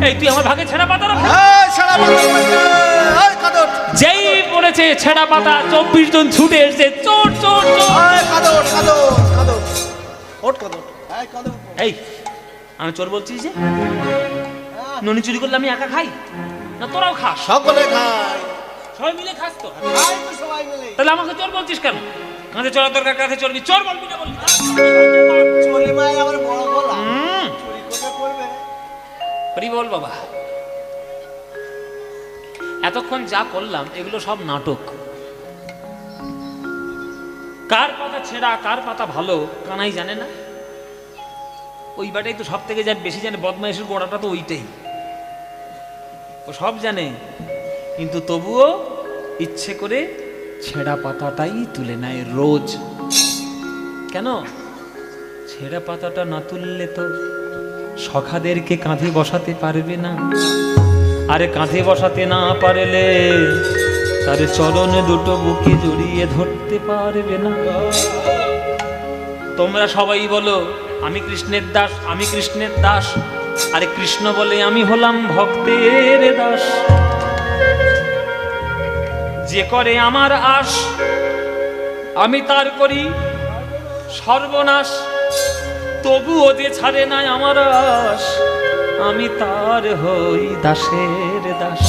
এই তুই আমার ভাগে ছেঁড়া পাতা রাখ। এই সারা পাতা পড়েছে। এই কাদর। যেই পড়েছে ছেঁড়া পাতা, 24 জন ছুটে এসেছে, চোর চোর চোর। এই কাদর কাদর কাদর। ওঠ কাদর। এই কদম। এই আমি চোর বলছিস যে? হ্যাঁ, ননি চুরি করলে আমি একা খাই না, তোরাও খাস? সকলে খায়। সবাই মিলে খাস তো? খাই তো সবাই মিলে। তাহলে আমাকে চোর বলছিস কেন? কাঁধে চড়ার দরকার, কাঁধে চড়বি, চোর বলবি না বলবি না? চলে মায়ের আবার বড় গলা। হুম, চুরি করে করবে। হরি বল বাবা। এতক্ষণ যা করলাম এগুলো সব নাটক। কার পাতা ছেঁড়া, কার পাতা ভালো কানাই জানে না? ওই বাটাই তো সব থেকে বেশি জানে, বদমাইশের গোড়াটা তো ওইটাই। ও সব জানে, কিন্তু তবুও ইচ্ছে করে ছেঁড়া পাতাটাই তুলে নেয় রোজ। কেন? ছেঁড়া পাতাটা না তুললে তো সখাদেরকে কাঁধে বসাতে পারবে না। আরে কাঁধে বসাতে না পারলে তার চরণে দুটো বুকে জড়িয়ে ধরতে পারবে না। তোমরা সবাই বলো আমি কৃষ্ণের দাস, আমি কৃষ্ণের দাস। আরে কৃষ্ণ বলে আমি হলাম ভক্তের দাস। যে করে আমার আশ, আমি তার করি সর্বনাশ। তবুও যে ছাড়ে নাই আমার আশ, আমি তার হই দাসের দাস।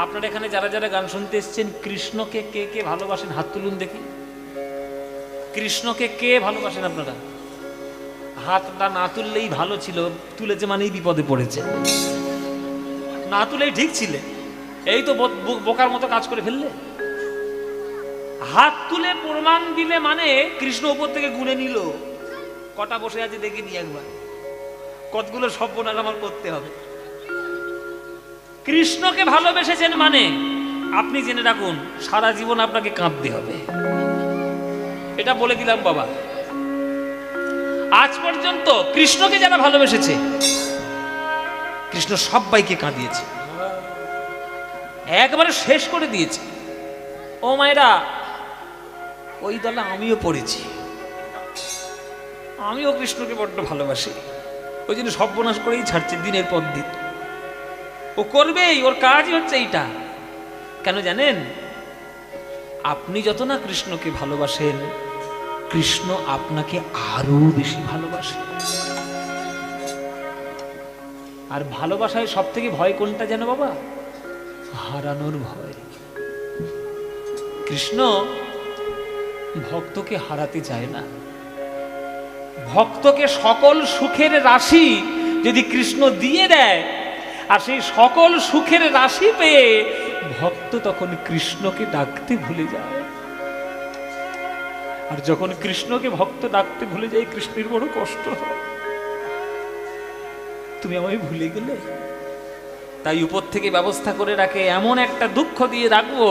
আপনারা এখানে যারা যারা গান শুনতে এসছেন, কৃষ্ণকে কে কে ভালোবাসেন হাত তুলুন দেখি। কৃষ্ণকে কে ভালোবাসেন আপনারা? হাতটা না তুললেই ভালো ছিল, তুলেছে মানেই বিপদে পড়েছে। না তুলেই ঠিক ছিলে, এই তো বোকার মতো কাজ করে ফেললে। হাত তুলে প্রমাণ দিলে মানে কৃষ্ণ উপর থেকে গুনে নিল। কটা বসে আছে দেখে নি একবার, কতগুলো সর্বনাশ আমার করতে হবে। কৃষ্ণকে ভালোবেসেছেন মানে আপনি জেনে রাখুন সারা জীবন আপনাকে কাঁদতে হবে। এটা বলে দিলাম বাবা। আজ পর্যন্ত কৃষ্ণকে যারা ভালোবেসেছে, কৃষ্ণ সবাইকে কাঁদিয়েছে, একবারে শেষ করে দিয়েছে। ও মায়েরা, ওই দলে আমিও পড়েছি। আমিও কৃষ্ণকে বড্ড ভালোবাসি, ওই জন্য সর্বনাশ করেই ছাড়ছে দিনের পর দিন। ও করবেই, ওর কাজই হচ্ছে এইটা। কেন জানেন? আপনি যত না কৃষ্ণকে ভালোবাসেন, কৃষ্ণ আপনাকে আরো বেশি ভালোবাসে। আর ভালোবাসায় সব থেকে ভয় কোনটা জানো বাবা? হারানোর ভয়। কৃষ্ণ ভক্তকে হারাতে চায় না। ভক্তকে সকল সুখের রাশি যদি কৃষ্ণ দিয়ে দেয়, আর সেই সকল সুখের রাশি পেয়ে ভক্ত তখন কৃষ্ণকে ডাকতে ভুলে যায়। আর যখন কৃষ্ণকে ভক্ত ডাকতে ভুলে যায়, কৃষ্ণের বড় কষ্ট হয়। তুমি আমায় ভুলে গেলে। তাই উপর থেকে ব্যবস্থা করে রাখে, এমন একটা দুঃখ দিয়ে রাখবো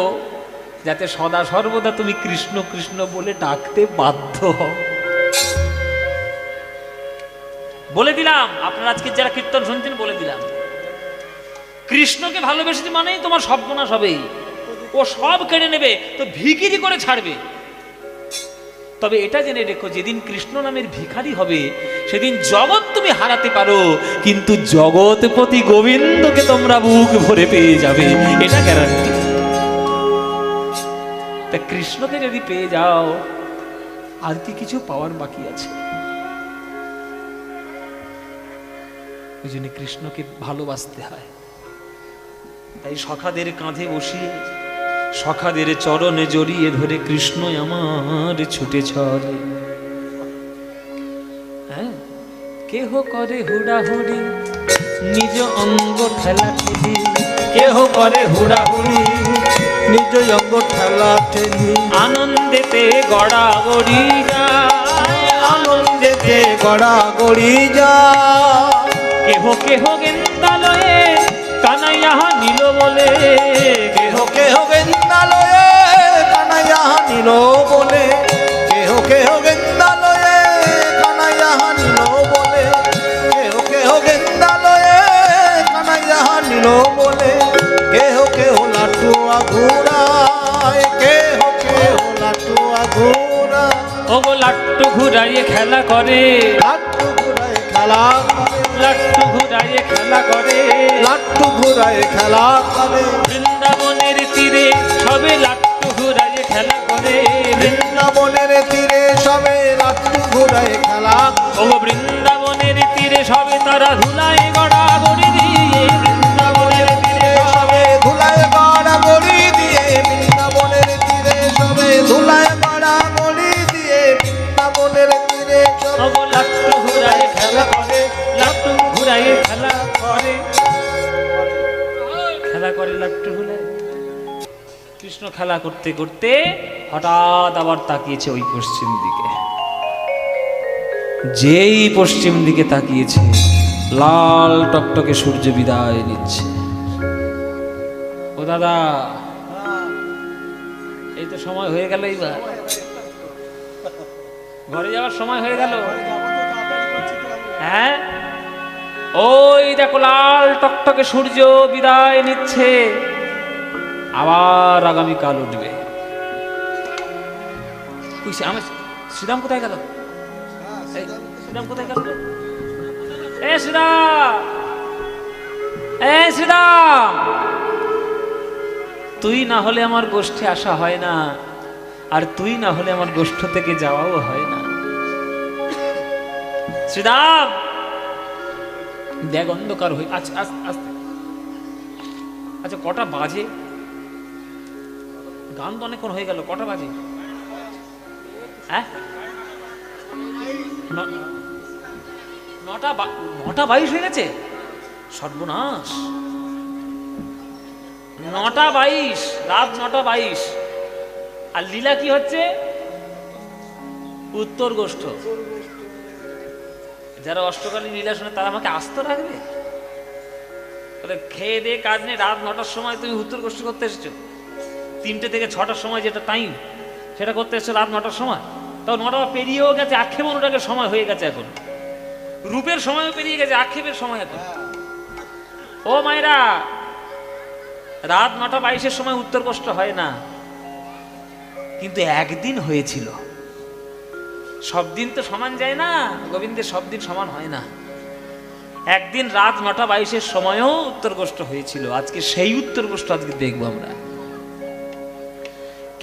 যাতে সদা সর্বদা তুমি কৃষ্ণ কৃষ্ণ বলে ডাকতে বাধ্য হও। বলে দিলাম, আপনারা আজকে যারা কীর্তন শুনছেন বলে দিলাম, কৃষ্ণকে ভালোবেসেছে মানেই তোমার সর্বনাশ হবেই। ও সব কেড়ে নেবে, তো ভিখিরি করে ছাড়বে। তবে এটা জেনে রেখো, যেদিন কৃষ্ণ নামের ভিখারি হবে সেদিন জগৎ তুমি হারাতে পারো, কিন্তু জগৎপতি গোবিন্দকে তোমরা বুক ভরে পেয়ে যাবে, এটা গ্যারান্টি। তা কৃষ্ণকে যদি পেয়ে যাও আর কি কিছু পাওয়ার বাকি আছে? ওই জন্য কৃষ্ণকে ভালোবাসতে হয়। তাই সখাদের কাঁধে বসিয়ে সখাদের চরণে জড়িয়ে ধরে কৃষ্ণ আমার ছুটে চলে। হ্যাঁ, কেহ করে হুড়াহুড়ি নিজ অঙ্গ ঠেলা ঠেলি, কেহ করে হুড়াহুড়ি নিজ অঙ্গ ঠেলা ঠেলি, আনন্দেতে গড়াগড়ি যায়, আনন্দেতে গড়াগড়ি যা। কেহ কেহ গেন্দালয়ে কানাইয়া নিল বলে, কেহ কেহ গেন্দালয়ে কানাইয়া নিল বলে, কেহ কেহ গেন্দালয়ে কানাইয়া নিল বলে, কেহ কেহ গেন্দালয়ে কানাইয়া নিল বলে, কেহ কেহ লাটু আঘুরায়, কেহ কেহ লাটু আঘুরায়, ওগো লাট্টু ঘুরাইয়ে খেলা করে, লাট্টু ঘুরায় খেলা করে, লাট্টু ঘুরাইয়ে খেলা করে, লাট্টু ঘুরায় খেলা করে, বৃন্দাবনের তীরে সবে লাট্টু ঘুরাইয়ে খেলা করে, বৃন্দাবনের তীরে সবে লাট্টু ঘুরায় খেলা, ওগো বৃন্দাবনের তীরে সবে তারা ধুলায় গড়াগড়ি দিয়ে, বৃন্দাবনের তীরে সবে ধুলায় গড়াগড়ি দিয়ে, বৃন্দাবনের তীরে সবে ধুলায় গড়াগড়ি দিয়ে, বৃন্দাবনের তীরে সবে ওগো লাট্টু ঘুরাইয়ে খেলা করে, লাট্টু ঘুরাইয়ে খেলা করে, খেলা করে লাট্টু ঘুরায়। কৃষ্ণ খেলা করতে করতে হঠাৎ আবার তাকিয়েছে ওই পশ্চিম দিকে। যেই পশ্চিম দিকে তাকিয়েছে লাল টকটকে সূর্য বিদায় নিচ্ছে। ও দাদা, এই তো সময় হয়ে গেল, এইবার ঘরে যাওয়ার সময় হয়ে গেল। হ্যাঁ, ওই দেখো লাল টকটকে সূর্য বিদায় নিচ্ছে, আবার আগামীকাল উঠবে। আমার শ্রীরাম কোথায় গেল? শ্রীরাম কোথায় গেল? এ শ্রীরাম, এ শ্রীরাম, তুই না হলে আমার গোষ্ঠে আসা হয় না, আর তুই না হলে আমার গোষ্ঠ থেকে যাওয়াও হয় না। শ্রীরাম, দেখ অন্ধকার হয়ে আচ্ছা আস্তে। আচ্ছা কটা বাজে? গান তো অনেকক্ষণ হয়ে গেল, কটা বাজে? হ্যাঁ, 9:22 হয়ে গেছে। সর্বনাশ, 9:22, রাত 9:22। আর লীলা কি হচ্ছে? উত্তর গোষ্ঠ। যারা অষ্টকালীন লীলা শুনে তারা আমাকে আস্ত রাখবে? খেয়ে দিয়ে কাজ নেই, রাত 9টার সময় তুমি উত্তর গোষ্ঠী করতে এসেছো। 3টে থেকে 6টার সময় যেটা টাইম, সেটা করতে এসছো রাত 9টার সময়। তাও 9টা পেরিয়েও গেছে, আক্ষেপ অনুরাগের সময় হয়ে গেছে, এখন রূপের সময়ও পেরিয়ে গেছে, আক্ষেপের সময় এখন। ও মায়েরা, রাত 9:22-এর সময় উত্তর গোষ্ঠ হয় না, কিন্তু একদিন হয়েছিল। সব দিন তো সমান যায় না, গোবিন্দের সব দিন সমান হয় না। একদিন রাত 9:22-এর সময়ও উত্তর গোষ্ঠ হয়েছিল। আজকে সেই উত্তর গোষ্ঠ আজকে দেখবো আমরা।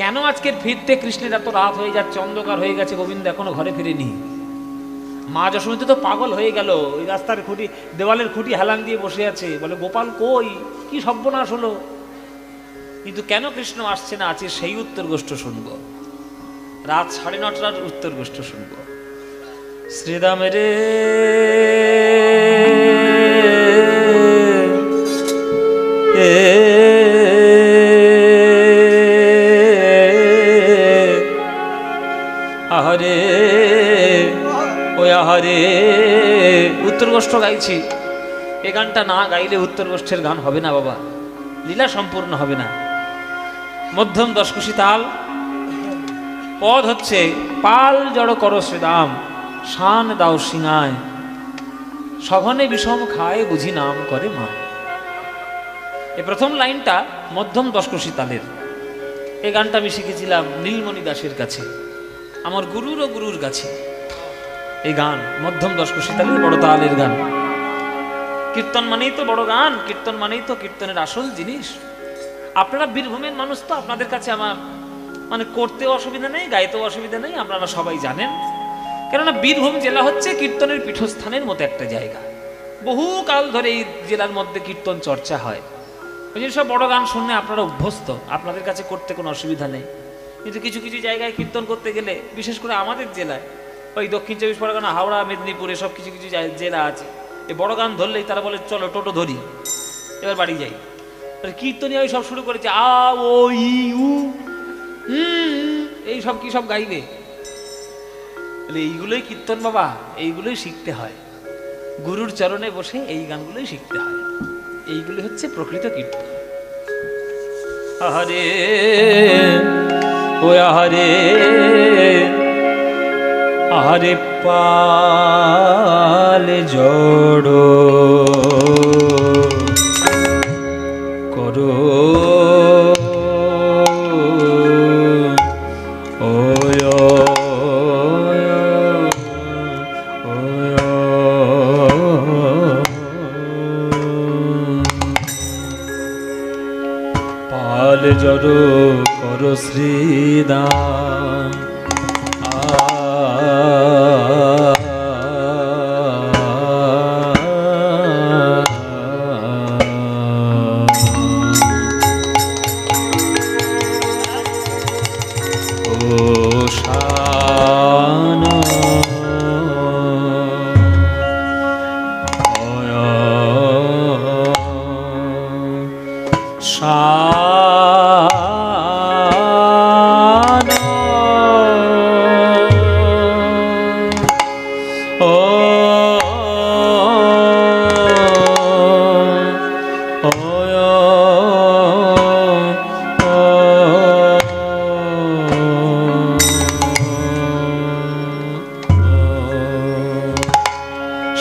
কেন আজকের ফিরতে কৃষ্ণের এত রাত হয়ে যাচ্ছে, অন্ধকার হয়ে গেছে, গোবিন্দ এখনো ঘরে ফিরেনি। মা যশোমতী তো পাগল হয়ে গেল, ওই রাস্তার খুঁটি, দেওয়ালের খুঁটি হেলান দিয়ে বসে আছে, বলে গোপাল কই, কি সর্বনাশ হলো। কিন্তু কেন কৃষ্ণ আসছে না, আছে সেই উত্তর গোষ্ঠ শুনবো। রাত 9:30টার উত্তর গোষ্ঠ শুনবো। শ্রীরামের আহারে, ওই আহারে, উত্তর গোষ্ঠ গাইছি। এ গানটা না গাইলে উত্তর গোষ্ঠের গান হবে না বাবা, লীলা সম্পূর্ণ হবে না। মধ্যম দশকুশি তাল, পদ হচ্ছে পাল জড় করো শ্রীরাম, শান দাও সিঙায়, সঘনে বিষম খায় বুঝি নাম করে মা। এই প্রথম লাইনটা মধ্যম দশকুশি তালের। এই গানটা আমি শিখেছিলাম নীলমণি দাসের কাছে, আমার গুরুরও গুরুর কাছে। এই গান মধ্যম দশকুশি তালের, বড় তালের গান। কীর্তন মানেই তো বড় গান, কীর্তন মানেই তো কীর্তনের আসল জিনিস। আপনারা বীরভূমের মানুষ, তো আপনাদের কাছে আমার মানে করতেও অসুবিধা নেই, গাইতেও অসুবিধা নেই, আপনারা সবাই জানেন। কেননা বীরভূম জেলা হচ্ছে কীর্তনের পীঠস্থানের মতো একটা জায়গা। বহু কাল ধরে এই জেলার মধ্যে কীর্তন চর্চা হয়। ওই যে সব বড় গান শুনলে আপনারা অভ্যস্ত, আপনাদের কাছে করতে কোনো অসুবিধা নেই। কিন্তু কিছু কিছু জায়গায় কীর্তন করতে গেলে, বিশেষ করে আমাদের জেলায়, ওই দক্ষিণ চব্বিশ পরগনা, হাওড়া, মেদিনীপুরে সব কিছু কিছু জেলা আছে, এই বড় গান ধরলেই তারা বলে চলো টোটো ধরি, এবার বাড়ি যাই। কীর্তনী ওই সব শুরু করেছে, আ ও ই উ এই সব কি সব গাইবে। এইগুলোই কীর্তন বাবা, এইগুলোই শিখতে হয়। গুরুর চরণে বসে এই গানগুলোই শিখতে হয়। এইগুলি হচ্ছে প্রকৃত কীর্তন। আহারে ও আহারে, আহারে পালে জড় করো জড় করো শ্রীদাম।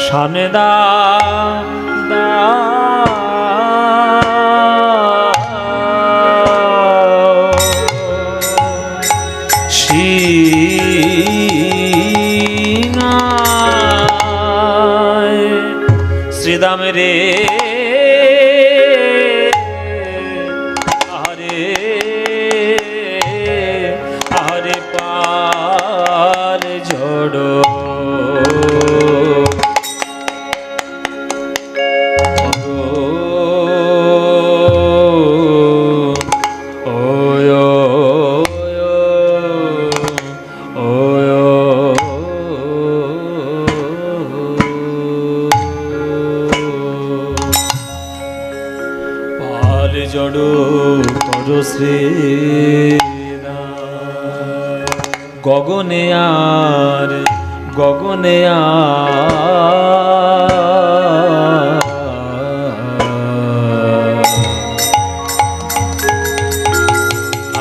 শানে দা দা শ্রীদাম রে আরে আরে পাল ঝড় জড় করো শ্রীদাম। গগনে আর গগনে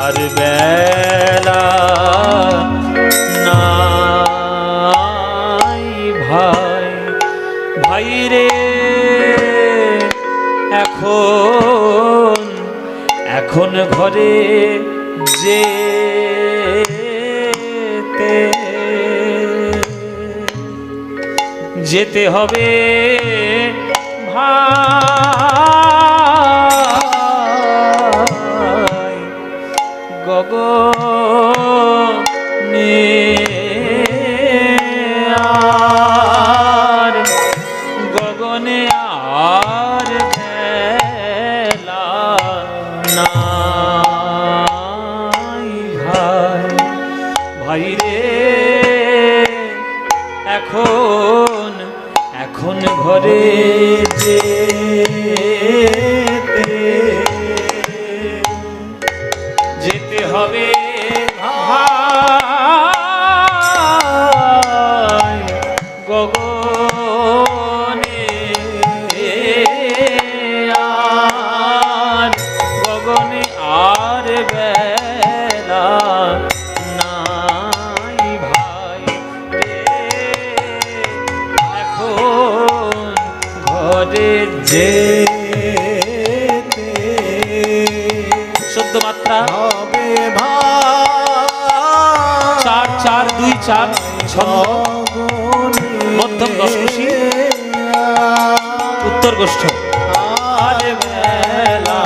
আর বেলা নাই ভাই, ভাই রে এখন এখন ঘরে যেতে হবে ভাই। গগনে আর গগনে আর বেলা নাই ভাই, ভাই রে এখন এখন ঘরে যেতে হবে ভাই। গগনে আর গগনে আর বেলা নাই ভাই রে এখন ঘরে যেতে। শুদ্ধ মাত্রা হবে ভাই, 4 4 2 4 ছন্দ, মধ্যম দশকোষী, উত্তর গোষ্ঠ। আরে বেলা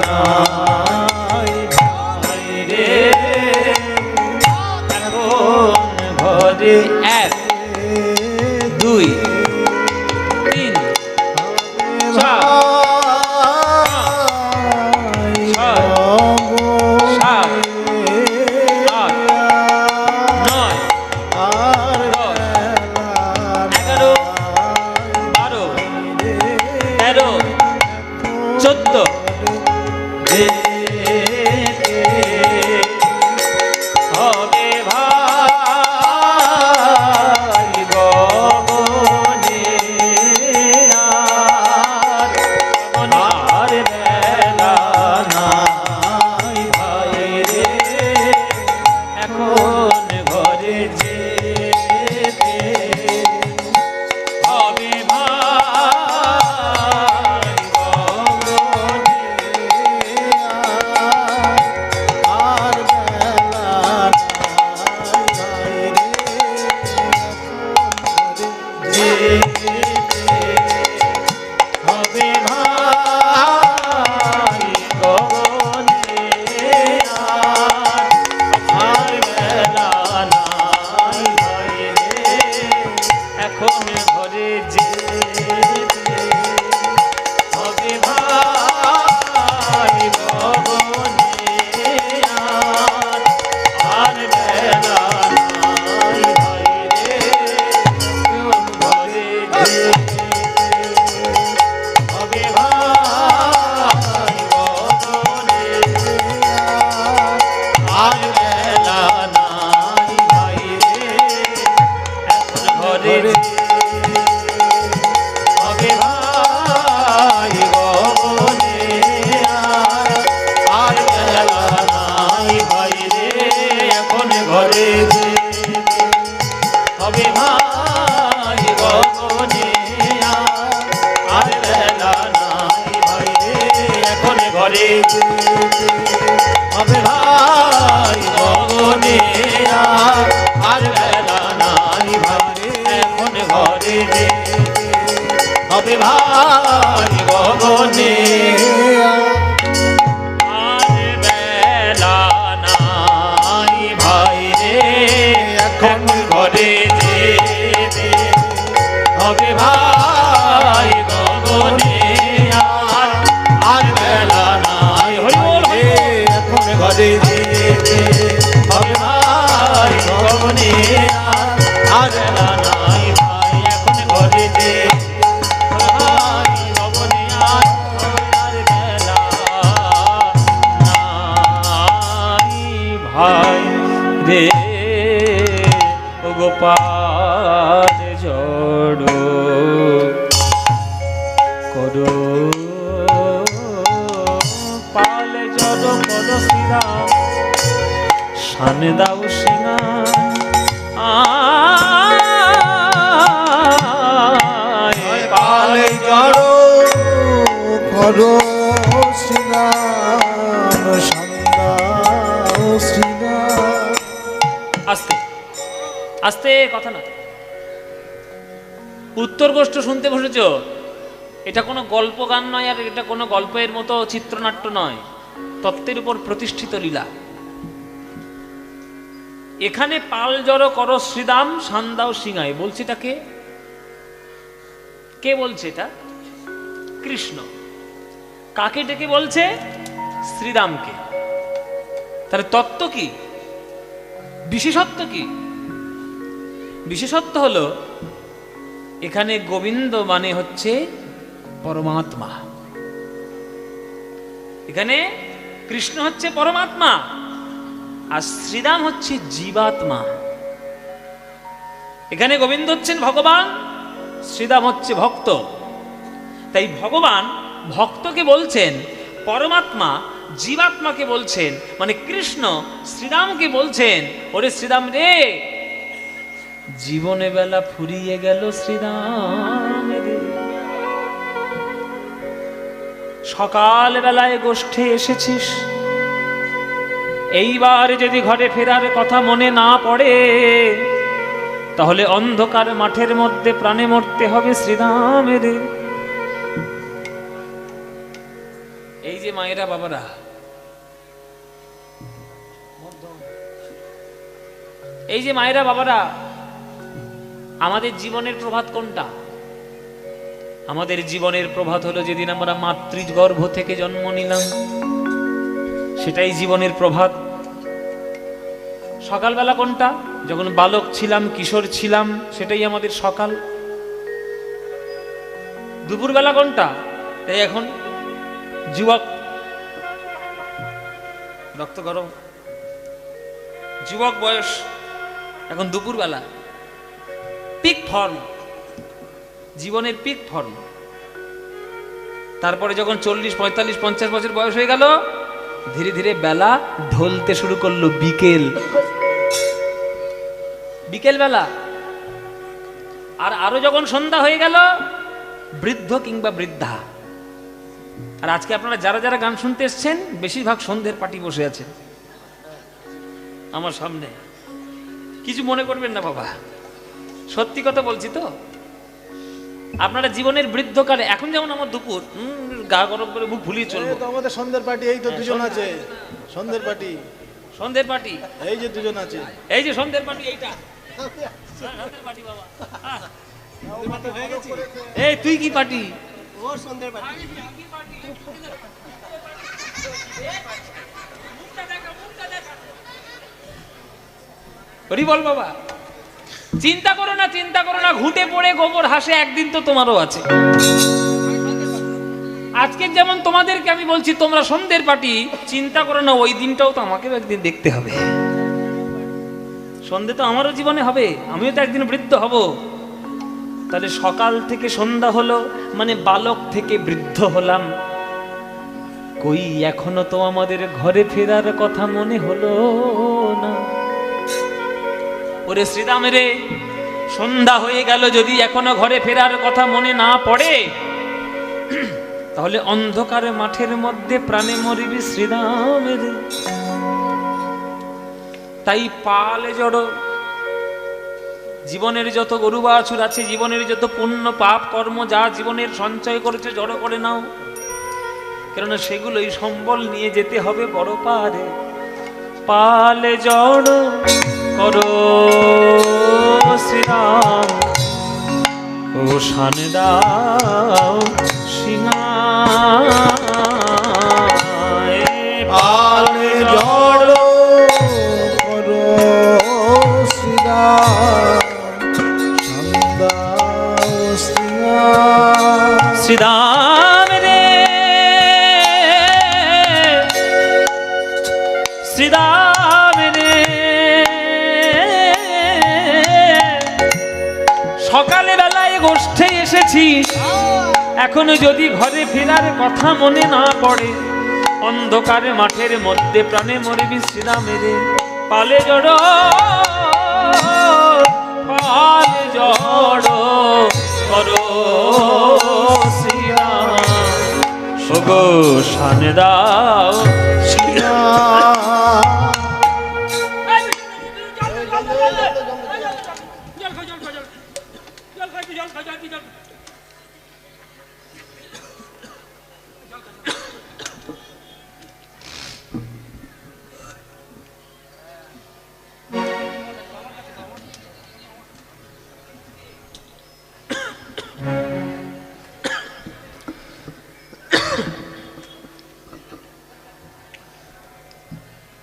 নাই ভাই রে 14 হবে ভাই গগনে আর বেলা নাই ভাই রে, এখন ঘরে যেতে হবে ভাই গগনে আর বেলা হবে ভাই গগনে আর বেলা নাই ভাই রে, এখন ঘরে যেতে হবে ভাই গগনে আর বেলা নাই ভাই রে, ঘরে যেতে হবে ভাই গগনে আর বেলা নাই ভাই রে, এখন ঘরে হবে ভাই গগনে আর বেলা নাই ভাই রে, এখন ঘরে হবে ভাই গগনে আর বেলা নাই ভাই রে, এখন ঘরে হবে ভাই গগনে আর বেলা নাই ভাই রে, এখন ঘরে হবে ভাই গগনে আর বেলা নাই ভাই রে, এখন ঘরে যেতে হবে ভাই গগনে আর বেলা নাই হরি বল হরি বল, এখন ঘরে যেতে হবে ভাই গগনে আর বেলা নাই ভাই, এখন ঘরে যেতে ভাই গগনে আর বেলা নাই ভাই রে, ও গোপাল জড়ো করো পাল জড়ো করো শ্রীরাম শান দাও সিংহা পালে জড়ো করো শ্রীরাম সন্ধ্যা শ্রীরাম। আস্তে আস্তে কথা না, উত্তর গোষ্ঠ শুনতে বসেছ, এটা কোনো গল্প গান নয়, আর এটা কোনো গল্পের মতো চিত্রনাট্য নয়, তত্ত্বের উপর প্রতিষ্ঠিত লীলা। এখানে পাল জড়ো করো শ্রীদাম সান্দাও সিংহায় বলছে, এটাকে কে বলছে? এটা কৃষ্ণ। কাকে ডেকে বলছে? শ্রীরামকে। তাহলে তত্ত্ব কি, বিশেষত্ব কি? বিশেষত্ব হলো এখানে গোবিন্দ মানে হচ্ছে পরমাত্মা, এখানে কৃষ্ণ হচ্ছে পরমাত্মা, আর শ্রীরাম হচ্ছে জীবাত্মা। এখানে গোবিন্দ হচ্ছেন ভগবান, শ্রীরাম হচ্ছে ভক্ত। তাই ভগবান ভক্তকে বলছেন পরমাত্মা, জীবাত্মাকে বলছেন, মানে কৃষ্ণ শ্রীরামকে বলছেন, ওরে শ্রীরাম রে, জীবনে বেলা ফুরিয়ে গেল শ্রীরাম রে, সকাল বেলায় গোষ্ঠে এসেছিস, এইবার যদি ঘরে ফেরার কথা মনে না পড়ে, তাহলে অন্ধকার মাঠের মধ্যে প্রাণে মরতে হবে শ্রীরাম রে। এই যে মায়েরা বাবারা, এই যে মায়েরা বাবারা, আমাদের জীবনের প্রভাত কোনটা? আমাদের জীবনের প্রভাত হলো যেদিন আমরা মাতৃগর্ভ থেকে জন্ম নিলাম, সেটাই জীবনের প্রভাত। সকালবেলা কোনটা? যখন বালক ছিলাম, কিশোর ছিলাম, সেটাই আমাদের সকাল। দুপুরবেলা কোনটা? তাই এখন যুবক, রক্ত গরম, যুবক বয়স, এখন দুপুরবেলা, পিক ফর্ম, জীবনের পিক ফর্ম। তারপরে যখন 40, 45, 50 বছর বয়স হয়ে গেল, ধীরে ধীরে বেলা ঢলতে শুরু করলো, বিকেল, বিকেল বেলা। আর আরো যখন সন্ধ্যা হয়ে গেল, বৃদ্ধ কিংবা বৃদ্ধা। আর আজকে আপনারা যারা যারা গান শুনতে এসছেন, বেশিরভাগ সন্ধ্যের পার্টি বসে আছেন আমার সামনে। কিছু মনে করবেন না বাবা, সত্যি কথা বলছি তো। আপনারা জীবনের বৃদ্ধকালে, এখন যেমন আমার দুপুর, গা গরম করে মুখ ভুলিয়ে চলবো। এই তো আমাদের সন্ধ্যের পার্টি, এই তো দুজন আছে সন্ধ্যের পার্টি, সন্ধ্যের পার্টি, এই যে দুজন আছে। এই যে সন্ধ্যের পার্টি, এইটা রাতের পার্টি বাবা। হয়ে গেছি এই তুই কি পার্টি? ও সন্ধ্যের পার্টি। হরি বল বাবা। চিন্তা করো না, চিন্তা করো না, ঘুঁটে পড়ে গোবর হাসে, একদিন তো তোমারও আছে। আজকে যেমন তোমাদেরকে আমি বলছি তোমরা সন্ধ্যের পার্টি, চিন্তা করো না, ওই দিনটাও তো আমাকেও একদিন দেখতে হবে। সন্ধ্যে তো আমারও জীবনে হবে, আমিও তো একদিন বৃদ্ধ হব। তাহলে সকাল থেকে সন্ধ্যা হলো, মানে বালক থেকে বৃদ্ধ হলাম। কই এখনো তো আমাদের ঘরে ফেরার কথা মনে হলো না। ওরে শ্রীরাম রে, সন্ধ্যা হয়ে গেল, যদি এখনো ঘরে ফেরার কথা মনে না পড়ে, তাহলে অন্ধকারে মাঠের মধ্যে প্রাণে মরিবি শ্রীরাম রে। তাই পালে জড়ো, জীবনের যত গরু বাছুর আছে, জীবনের যত পুণ্য পাপ কর্ম যা জীবনের সঞ্চয় করেছে, জড়ো করে নাও, কেননা সেগুলোই সম্বল নিয়ে যেতে হবে বড় পারে। পালে জড়ো করো শ্রীরাম, ও শান দাও সিংহায়। পালে জড়ো করো শ্রীরাম, সন্ধ্যাও শ্রীরাম। শ্রীরাম রে, শ্রীরাম রে, সকালে বেলায় গোষ্ঠে এসেছিস, এখনো যদি ঘরে ফেরার কথা মনে না পড়ে, অন্ধকারে মাঠের মধ্যে প্রাণে মরবি শ্রীরাম রে। পালে জড়ো, পালে জড়ো করো শ্রীরাম, ওগো শান দাও শ্রীরাম।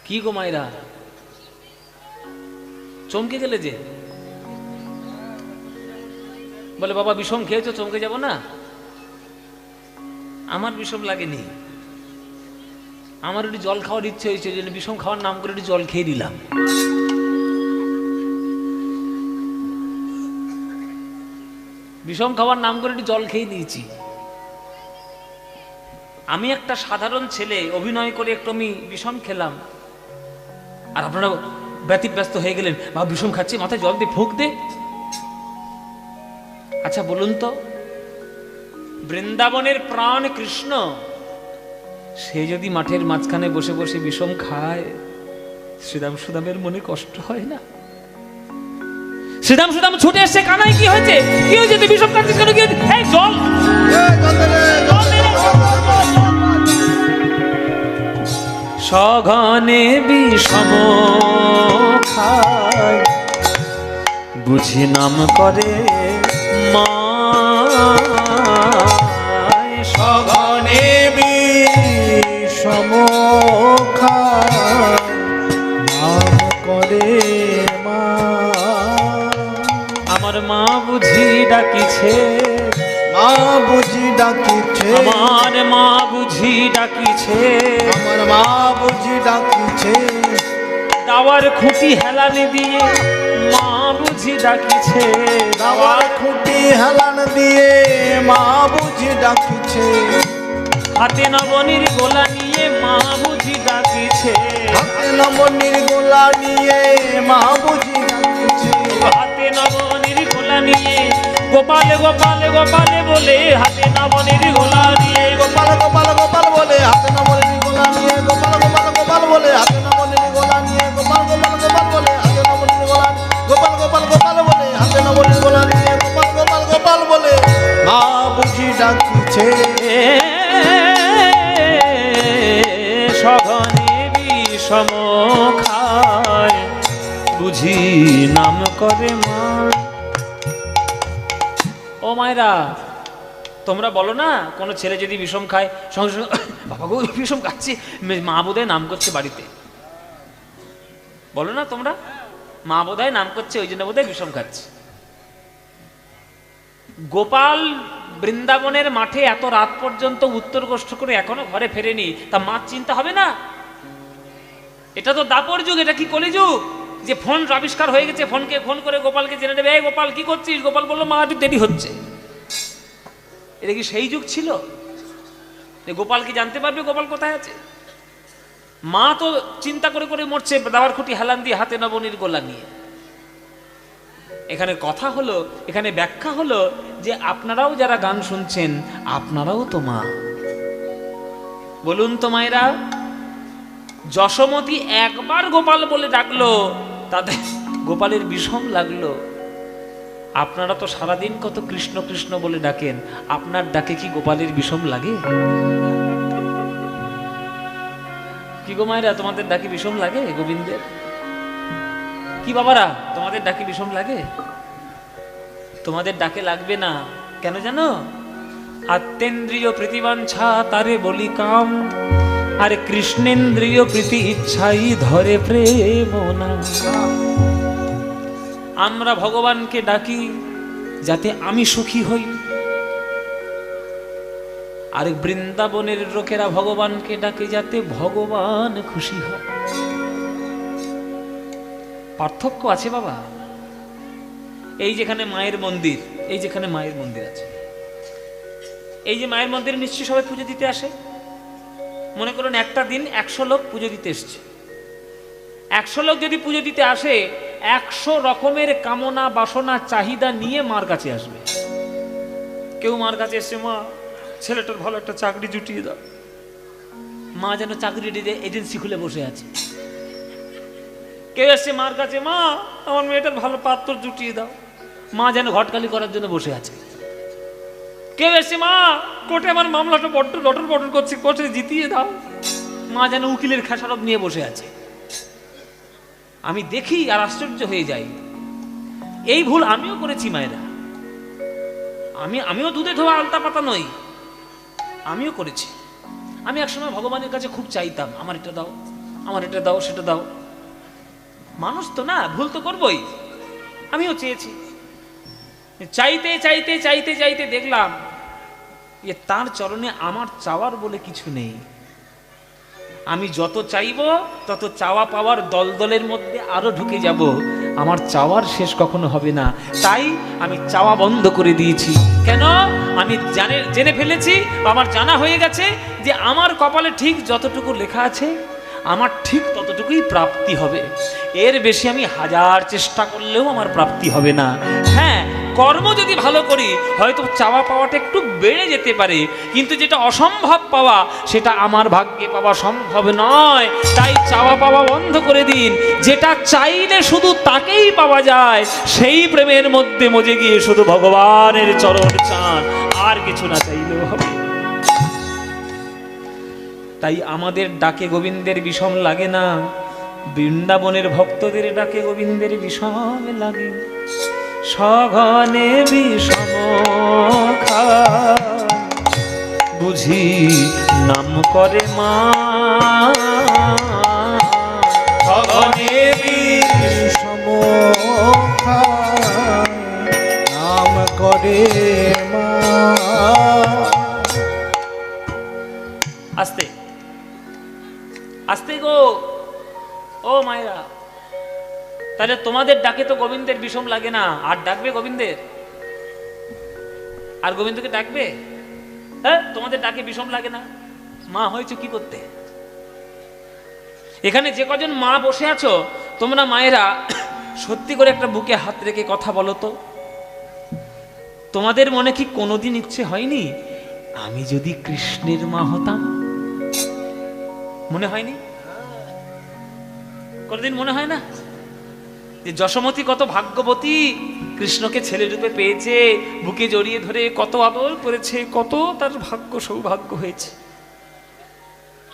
কি গো মায়েরা, চমকে গেলে যে? বলে বাবা বিষম খেয়েছো, চমকে যাব না? আমার বিষম লাগেনি, আমার একটু জল খাওয়ার ইচ্ছে হয়েছে, ওই জন্য বিষম খাওয়ার নাম করে একটু জল খেয়ে দিলাম। বিষম খাওয়ার নাম করে একটু জল খেয়ে দিয়েছি। আমি একটা সাধারণ ছেলে, অভিনয় করে একটু আমি বিষম খেলাম, আর আপনারা ব্যতিব্যস্ত হয়ে গেলেন, বা বিষম খাচ্ছি, মাথায় জল দিয়ে ফুঁক দে। আচ্ছা বলুন তো, বৃন্দাবনের প্রাণ কৃষ্ণ, সে যদি মাঠের মাঝখানে বসে বসে বিষম খায়, শ্রীরাম সুদামের মনে কষ্ট হয় না? শ্রীরাম সুদাম ছুটে এসছে, কানাই কি হয়েছে, কি হয়েছে, তুই বিষম খাচ্ছিস কেন, কি হয়েছে? এই জল, সঘনে বিষম খায়, বুঝি নাম করে মা, সঘনে বিষম খায়, নাম করে মা। আমার মা বুঝি ডাকিছে, মা বুঝি বুঝি ডাকিছে, আমার মা বুঝি ডাকিছে, আমার মা বুঝি ডাকিছে, দাওয়ার খুঁটি হেলানি দিয়ে মা বুঝি ডাকিছে, দাওয়ার খুঁটি হেলান দিয়ে মা বুঝি ডাকিছে, হাতে নবনীর গোলা নিয়ে মা বুঝি ডাকিছে, হাতে নবনীর গোলা নিয়ে মা বুঝি ডাকিছে, হাতে নবনীর গোলা নিয়ে গোপাল গোপাল গোপাল বলে, হাতে নবনীর গোলা নিয়ে গোপাল গোপাল গোপাল বলে, হাতে নবনীর গোলা নিয়ে গোপাল গোপাল গোপাল বলে, হাতে নবনীর গোলা নিয়ে গোপাল গোপাল গোপাল বলে, হাতে নবনীর গোলা গোপাল গোপাল গোপাল বলে, হাতে নবনীর গোলা নিয়ে গোপাল গোপাল গোপাল বলে মা বুঝি ডাকিছে, সঘনে বিষম খায় বুঝি নাম করে মা। ও মায়েরা, তোমরা বলো না কোনো ছেলে যদি বিষম খায় সঙ্গে সঙ্গে বাবা গো বিষম খাচ্ছি, মা বোধহয় নাম করছে বাড়িতে, বলো না তোমরা? মা বোধহয় নাম করছে ওই জন্য বোধহয় বিষম খাচ্ছে। গোপাল বৃন্দাবনের মাঠে এত রাত পর্যন্ত উত্তর কষ্ট করে এখনো ঘরে ফেরেনি, তা মার চিন্তা হবে না? এটা তো দাপর যুগ, এটা কি কলিযুগ যে ফোন আবিষ্কার হয়ে গেছে, ফোন করে গোপালকে জেনে নেবে, এই গোপাল কি করছিস? গোপাল বললো মা একটু দেরি হচ্ছে। এটা কি সেই যুগ ছিল যে গোপাল কি জানতে পারবে গোপাল কোথায় আছে? মা তো চিন্তা করে করে মরছে দাওয়ার খুঁটি হেলান দিয়ে, হাতে নবনীর গোলা নিয়ে। এখানে কথা হলো, এখানে ব্যাখ্যা হলো যে আপনারাও যারা গান শুনছেন আপনারাও তো মা। বলুন তো মায়েরা, যশোমতী একবার গোপাল বলে ডাকলো, তাদের গোপালের বিষম লাগলো। আপনারা তো সারাদিন কত কৃষ্ণ কৃষ্ণ বলে ডাকেন, আপনার ডাকে কি গোপালের বিষম লাগে? কি গো মায়েরা, তোমাদের ডাকে বিষম লাগে গোবিন্দের? কি বাবারা, তোমাদের ডাকে বিষম লাগে? তোমাদের ডাকে লাগবে না, কেন জানো? আত্মেন্দ্রিয় প্রীতিবাঞ্ছা তারে বলি কাম, আর কৃষ্ণেন্দ্রিয় প্রীতি ইচ্ছাই ধরে প্রেম না। আমরা ভগবানকে ডাকি যাতে আমি সুখী হই, আর বৃন্দাবনের লোকেরা ভগবানকে ডাকে যাতে ভগবান খুশি হয়। পার্থক্য আছে বাবা। এই যেখানে মায়ের মন্দির, এই যেখানে মায়ের মন্দির আছে, এই যে মায়ের মন্দিরে নিশ্চয়ই সবাই পুজো দিতে আসে। মনে করুন একটা দিন 100 লোক পুজো দিতে এসছে। 100 লোক যদি পুজো দিতে আসে, 100 রকমের কামনা বাসনা চাহিদা নিয়ে মার কাছে আসবে। কেউ মার কাছে এসছে, মা ছেলেটার ভালো একটা চাকরি জুটিয়ে দাও। মা যেন চাকরি এজেন্সি খুলে বসে আছে। কেউ এসছে মার কাছে, মা আমার মেয়েটার ভালো পাত্র জুটিয়ে দাও। মা যেন ঘটকালি করার জন্য বসে আছে। কেউ এসছে, মা কোর্টে আমার মামলাটা বড্ড লটর বটর করছে, কোর্টে জিতিয়ে দাও। মা যেন উকিলের খেসারত নিয়ে বসে আছে। আমি দেখি আর আশ্চর্য হয়ে যাই। এই ভুল আমিও করেছি মায়েরা। আমিও দুধে ধোয়া আলতা পাতা নই, আমিও করেছি। আমি একসময় ভগবানের কাছে খুব চাইতাম, আমার এটা দাও, আমার এটা দাও, সেটা দাও। মানুষ তো না, ভুল তো করবই। আমিও চেয়েছি। চাইতে চাইতে চাইতে চাইতে দেখলাম যে তার চরণে আমার চাওয়ার বলে কিছু নেই। আমি যত চাইব তত চাওয়া পাওয়ার দলদলের মধ্যে আরো ঢুকে যাব, আমার চাওয়ার শেষ কখনো হবে না। তাই আমি চাওয়া বন্ধ করে দিয়েছি। কেন? আমি জেনে ফেলেছি, আমার জানা হয়ে গেছে যে আমার কপালে ঠিক যতটুকু লেখা আছে আমার ঠিক ততটুকুই প্রাপ্তি হবে। এর বেশি আমি 1000 চেষ্টা করলেও আমার প্রাপ্তি হবে না। হ্যাঁ, কর্ম যদি ভালো করি হয়তো চাওয়া পাওয়াটা একটু বেড়ে যেতে পারে, কিন্তু যেটা অসম্ভব পাওয়া সেটা আমার ভাগ্যে পাওয়া সম্ভব নয়। তাই চাওয়া পাওয়া বন্ধ করে দিন। যেটা চাইলে শুধু তাকেই পাওয়া যায়, সেই প্রেমের মধ্যে মজে গিয়ে শুধু ভগবানের চরণ চান, আর কিছু না চাইলেও হবে। তাই আমাদের ডাকে গোবিন্দের বিষম লাগে না, বৃন্দাবনের ভক্তদের ডাকে গোবিন্দের বিষম লাগে। সঘনে বিষম খায় বুঝি নাম করে মা, সঘনে বিষম খায় নাম করে মা। আস্তে আস্তে গো, ও মায়েরা। তাহলে তোমাদের ডাকে তো গোবিন্দের বিষম লাগে না, আর ডাকবে গোবিন্দের? আর গোবিন্দকে ডাকবে? হ্যাঁ, তোমাদের ডাকে বিষম লাগে না? মা হয়েছে কি করতে? এখানে যে কজন মা বসে আছো, তোমরা মায়েরা সত্যি করে একটা বুকে হাত রেখে কথা বলো তো। তোমাদের মনে কি কোনোদিন ইচ্ছে হয়নি আমি যদি কৃষ্ণের মা হতাম? মনে হয়নি? কোনোদিন মনে হয় না যে যশোমতী কত ভাগ্যবতী, কৃষ্ণকে ছেলে রূপে পেয়েছে, বুকে জড়িয়ে ধরে কত আদর করেছে, কত তার ভাগ্য সৌভাগ্য হয়েছে।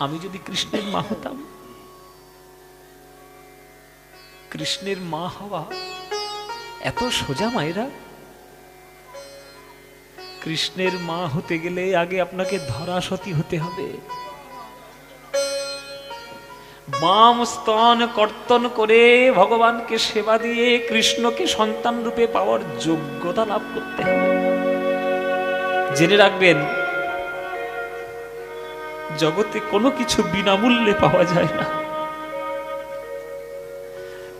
আমি যদি কৃষ্ণের মা হতাম। কৃষ্ণের মা হওয়া এত সোজা মায়েরা? কৃষ্ণের মা হতে গেলে আগে আপনাকে ধরাসতী হতে হবে। বাম স্তন কর্তন করে ভগবানকে সেবা দিয়ে কৃষ্ণকে সন্তান রূপে পাওয়ার যোগ্যতা লাভ করতে হবে। জেনে রাখবেন, জগতে কোনো কিছু বিনামূল্যে পাওয়া যায় না।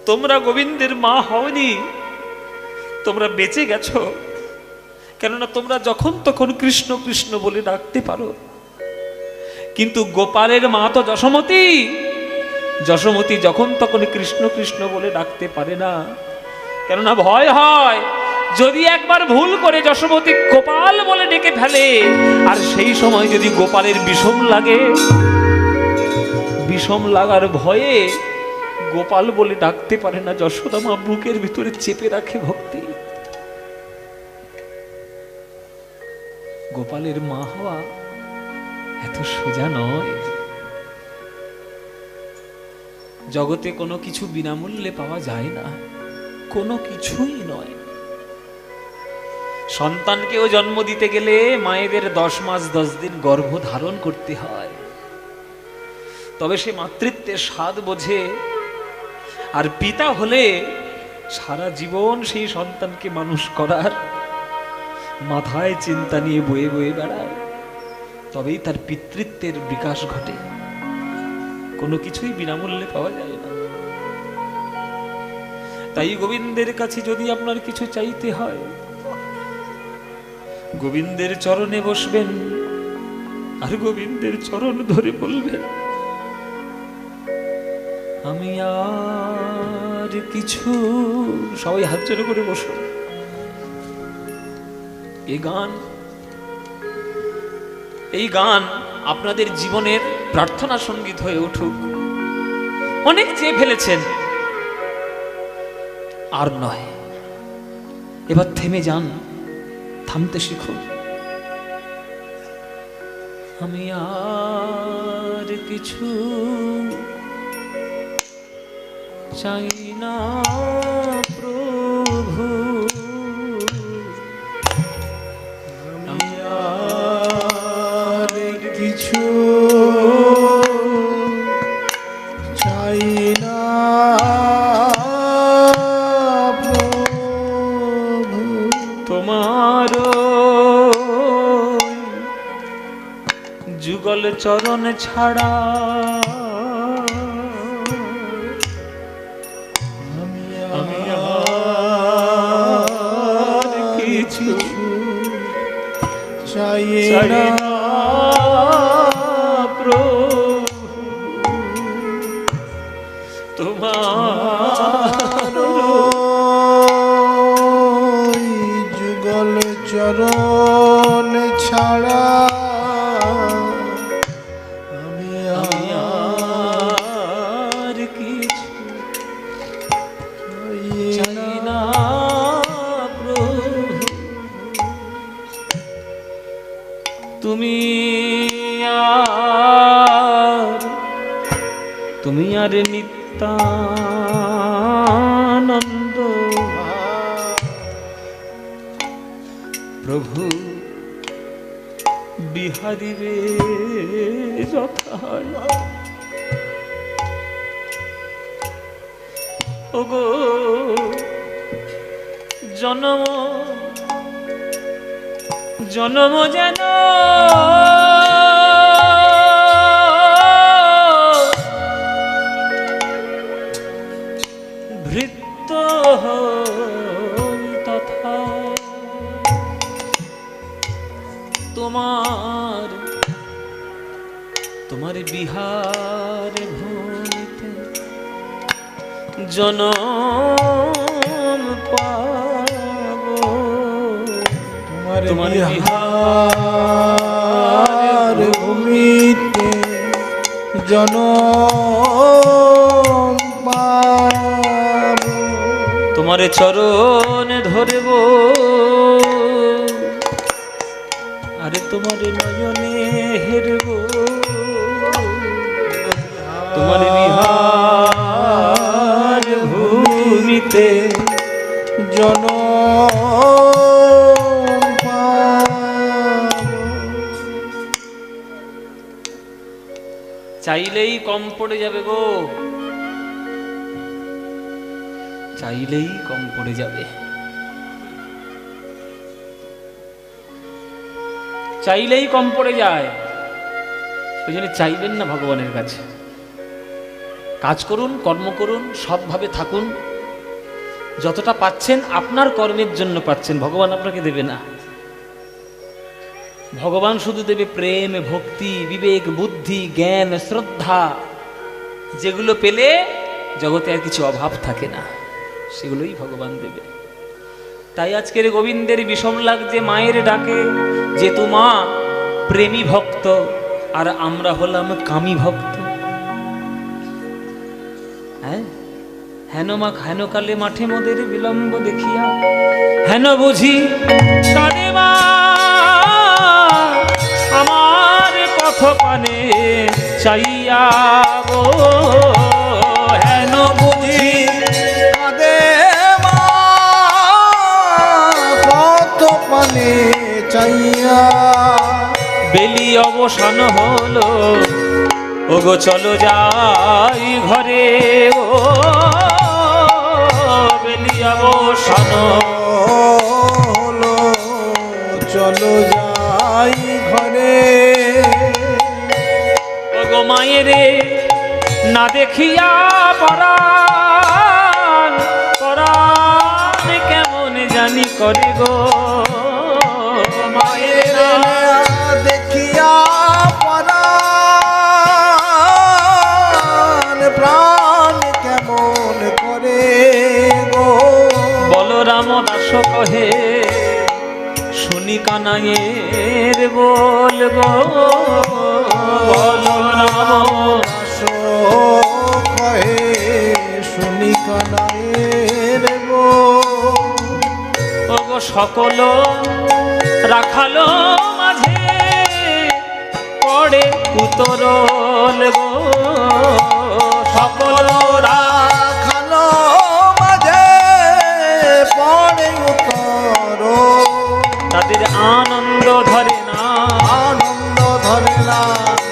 তোমরা গোবিন্দের মা হওনি, তোমরা বেঁচে গেছো, কেননা তোমরা যখন তখন কৃষ্ণ কৃষ্ণ বলে ডাকতে পারো। কিন্তু গোপালের মা তো যশোমতী, যশোমতী যখন তখন কৃষ্ণ কৃষ্ণ বলে ডাকতে পারে না, কেননা ভয় হয় যদি একবার ভুল করে যশোমতী গোপাল বলে ডেকে ফেলে, আর সেই সময় যদি গোপালের বিষম লাগে, বিষম লাগার ভয়ে গোপাল বলে ডাকতে পারে না। যশোদা মা বুকের ভিতরে চেপে রাখে ভক্তি। গোপালের মা হওয়া এত সোজা নয়। জগতে কোনো কিছু বিনামূল্যে পাওয়া যায় না, কোনো কিছুই নয়। সন্তানকেও জন্ম দিতে গেলে মায়েদের 10 মাস 10 দিন গর্ভ ধারণ করতে হয়, তবে সে মাতৃত্বের স্বাদ বোঝে। আর পিতা হলে সারা জীবন সেই সন্তানকে মানুষ করার মাথায় চিন্তা নিয়ে বয়ে বয়ে বেড়ায়, তবেই তার পিতৃত্বের বিকাশ ঘটে। কোনো কিছুই বিনামূল্যে পাওয়া যায় না। তাই গোবিন্দের কাছে যদি আপনার কিছু চাইতে হয়, গোবিন্দের চরণে বসবেন আর গোবিন্দের চরণ ধরে বলবেন, আমি আর কিছু। সবাই হাত জোড় করে বসুন। এই গান আপনাদের জীবনের প্রার্থনা সঙ্গীত হয়ে উঠুক। অনেক চেয়ে ফেলেছেন, আর নয়, এবার থেমে যান, থামতে শিখুন। আমি আর কিছু চাই না প্রভু, আমি আর কিছু চাই না প্রভু, তোমার যুগল চরণ ছাড়া আমি আর কিছু চাই না প্রভু, তোমার যুগল চরণ ছাড়া আমি আর কিছু চাই না প্রভু। তুমি আর নিত্যানন্দ প্রভু বিহারী রে যথা ওগো জনম জনম যেন তোমার তোমার বিহার ভূমিতে জনম পাবো, তোমার বিহার ভূমিতে জনম পাবো, তোমার চরণ ধরব, আরে তোমার নয়নে হেরব, তোমার বিহার ভূমিতে জনম পাবো। চাইলেই কম পড়ে যাবে গো, চাইলেই কম পড়ে যাবে, চাইলেই কম পড়ে যায়। ওই জন্য চাইবেন না ভগবানের কাছে, কাজ করুন, কর্ম করুন, সৎভাবে থাকুন। যতটা পাচ্ছেন আপনার কর্মের জন্য পাচ্ছেন, ভগবান আপনাকে দেবে না। ভগবান শুধু দেবে প্রেম, ভক্তি, বিবেক, বুদ্ধি, জ্ঞান, শ্রদ্ধা, যেগুলো পেলে জগতে আর কিছু অভাব থাকে না, সেগুলোই ভগবান দেবে। তাই আজকের গোবিন্দের বিষম লাগছে মায়ের ডাকে, যে মা প্রেমী ভক্ত আর আমরা হলাম কামী ভক্ত। হ্যাঁ, হেন মা হেন কালে মাঠে মোদের বিলম্ব দেখিয়া, হেন বুঝি কানে মা আমার পথ পানে চাইয়া গো, হেন বুঝি কাঁদে মা কত পানে চাইয়া, বেলি অবসান হলো, ওগো চলো যাই ঘরে, ও বেলি অবসান হলো, চলো যাই ঘরে, ওগো মায়েরে না দেখিয়া পরাণ, পরাণ কেমন জানি করে গো, মায়ের দেখিয়া পরাণ, প্রাণ কেমন করে গো, বলরাম দাস কহে শুনি কানাইয়ের বল গো, বলরাম কহে শুনি কানায়ের গো, ওগো সকল রাখালো মাঝে পড়ে উতরল গো, সকল রাখালো মাঝে পড়ে উত্তর, তাদের আনন্দ ধরে না, আনন্দ ধরে না,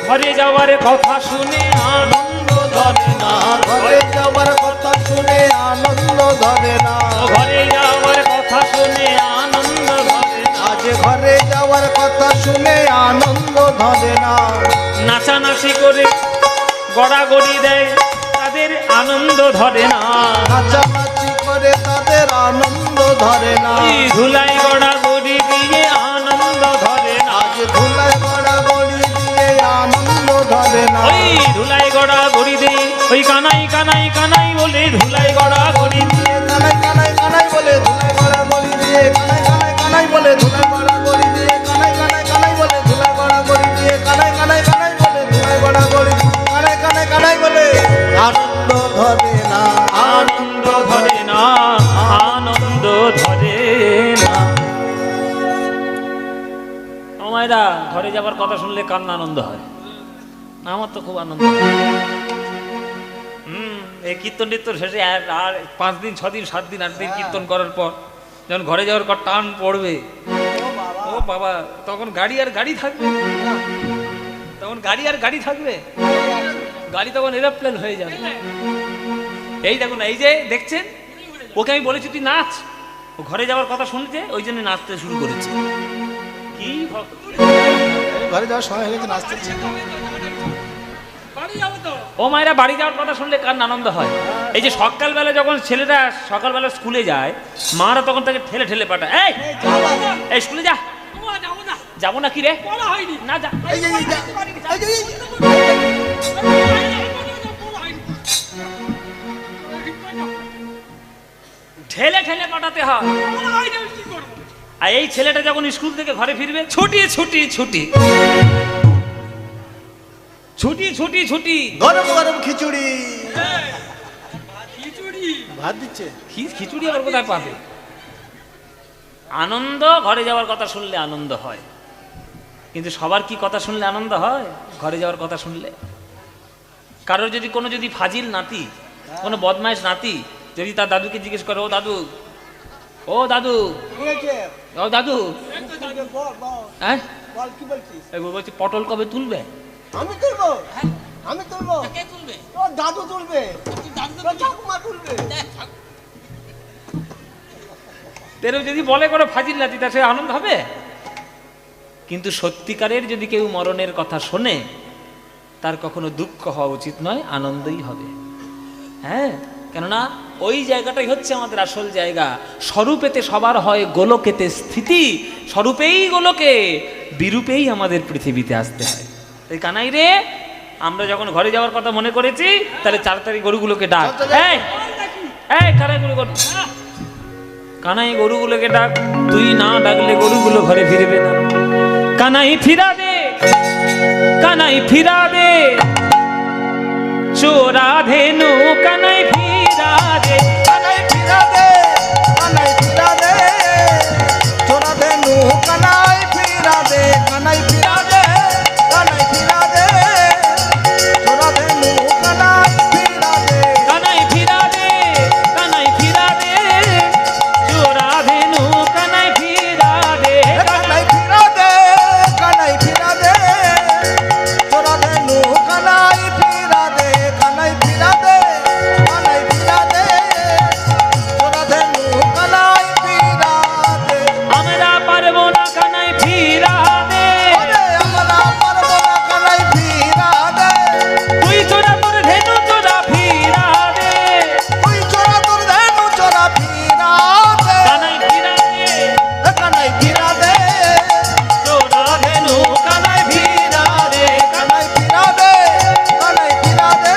ঘরে যাওয়ার কথা শুনে আনন্দ ধরে না, ঘরে যাবার কথা শুনে আনন্দ ধরে না, ঘরে যাওয়ার কথা শুনে আনন্দ ধরে না, আজ ঘরে যাওয়ার কথা শুনে আনন্দ ধরে না, নাচানাচি করে গড়াগড়ি দেয় তাদের আনন্দ ধরে না, নাচানাচি করে তাদের আনন্দ ধরে না, ওই ধুলাই গড়াগড়ি দিয়ে আনন্দ ধরে না, আজ ধুলায় গড়া গড়ি দিয়ে আনন্দ ধরে না, ওই ধুলাই গড়াগড়ি দিয়ে ওই কানাই কানাই কানাই বলে ধুলাই গড়াগড়ি দিয়ে, কানাই কানাই কানাই বলে ধুলায় গড়া গড়ি দিয়ে, কানাই কানাই কানাই বলে ধুলায় গড়া গড়ি দিয়ে, কানাই কানাই কানাই বলে ধুলায় গড়া গড়ি দিয়ে, কানাই কানাই কানাই বলে ধুলায় গড়া গড়ি, কানাই কানাই কানাই বলে আনন্দ ধরে না, আনন্দ ধরে না, আনন্দ ধরে না। আমায়রা ঘরে যাবার কথা শুনলে কান্না আনন্দ হয়, আমার তো খুব আনন্দ হয়। এই কীর্তন টীর্তন শেষে আর 5 দিন 6 দিন 7 দিন 8 দিন কীর্তন করার পর যখন ঘরে যাওয়ার পর টান পড়বে, ও বাবা, তখন গাড়ি আর গাড়ি থাকবে, তখন গাড়ি আর গাড়ি থাকবে, গাড়ি তখন এরোপ্লেন হয়ে যাবে। এই দেখুন, এই যে দেখছেন, ওকে আমি বলেছি তুই নাচ, ও ঘরে যাওয়ার কথা শুনছে, ওই জন্য নাচতে শুরু করেছে। কি ঘরে যাওয়ার সময় হয়ে গেছে, নাচতে বাড়ি যাবো তো। ও মায়েরা বাড়ি যাওয়ার কথা শুনলে কার আনন্দ হয়। এই যে সকালবেলা যখন ছেলেরা সকালবেলা স্কুলে যায়, মারা তখন তাকে ঠেলে ঠেলে পাঠায়, এই স্কুলে যা, বাবা, যাবো না। যাবো না কি রে? বলা হয়নি। না যা। এই যে, এই যে, এই যে, এই যে। ঠেলে ঠেলে পাঠাতে হয়। বলা হয়নি, আমি কি করবো? আর এই ছেলেটা যখন স্কুল থেকে ঘরে ফিরবে, ছুটি ছুটি ছুটি ছুটি ছুটি ছুটি। গরম গরম খিচুড়ি খিচুড়ি। ভাত দিচ্ছে। খিচুড়ি আবার কোথায় পাবে? আনন্দ ঘরে যাওয়ার কথা শুনলে আনন্দ হয়, কিন্তু সবার কি কথা শুনলে আনন্দ হয়? ঘরে যাওয়ার কথা শুনলে। কারোর যদি কোনো যদি ফাজিল নাতি, কোনো বদমাইশ নাতি যদি তার দাদুকে জিজ্ঞেস করে, ও দাদু, ও দাদু, কি হয়েছে? ও দাদু, বল, বল, হ্যাঁ বল, কি বলছিস? বলছি পটল কবে তুলবে? আমি তুলবো, আমি তুলবো। কে তুলবে? ও দাদু তুলবে, তুই দাদু তো তোর ঠাকুমা তুলবে। তেরো যদি বলে কোনো ফাজিল নাতি, তা সে আনন্দ হবে? কিন্তু সত্যিকারের যদি কেউ মরণের কথা শোনে, তার কখনো দুঃখ হওয়া উচিত নয়, আনন্দই হবে। হ্যাঁ, কেননা ওই জায়গাটাই হচ্ছে আমাদের আসল জায়গা। স্বরূপেতে সবার হয় গোলকেতে স্থিতি, স্বরূপেই গোলকে, বিরূপেই আমাদের পৃথিবীতে আসতে হয়। এই কানাই রে, আমরা যখন ঘরে যাওয়ার কথা মনে করেছি, তাহলে তাড়াতাড়ি গরুগুলোকে ডাক। এই এই কানাই গরু, কানাই গরুগুলোকে ডাক। তুই না ডাকলে গরুগুলো ঘরে ফিরবে না। কানাই ফিরা দে, কানাই ফিরা দে, চোরা ধেনু কানাই ফিরা দে। কানাই ফিরা দে, কানাই ফিরা দে, চোরা ধেনু কানাই ফিরা দে, কানাই ফিরা দে, কানাই ফিরা দে, চোরা ধেনু কানাই ফিরা দে। কানাই ফিরা দে, কানাই ফিরা দে, চোরা ধেনু কানাই ফিরা দে। কানাই ফিরা দে, কানাই ফিরা দে, চোরা ধেনু কানাই ফিরা দে, কানাই ফিরা দে, কানাই ফিরা দে, চোরা ধেনু কানাই ফিরা দে। আমরা পারবো না কানাই ফিরা দে, ওরে আমরা পারবো না কানাই ফিরা দে, তুই চোরা তোর ধেনু চোরা ফিরা দে। তুই চোরা তোর ধেনু চোরা ফিরা দে। কানাই ফিরা দে, কানাই ফিরা দে, চোরা ধেনু কানাই ফিরা দে। কানাই ফিরা দে, কানাই ফিরা দে,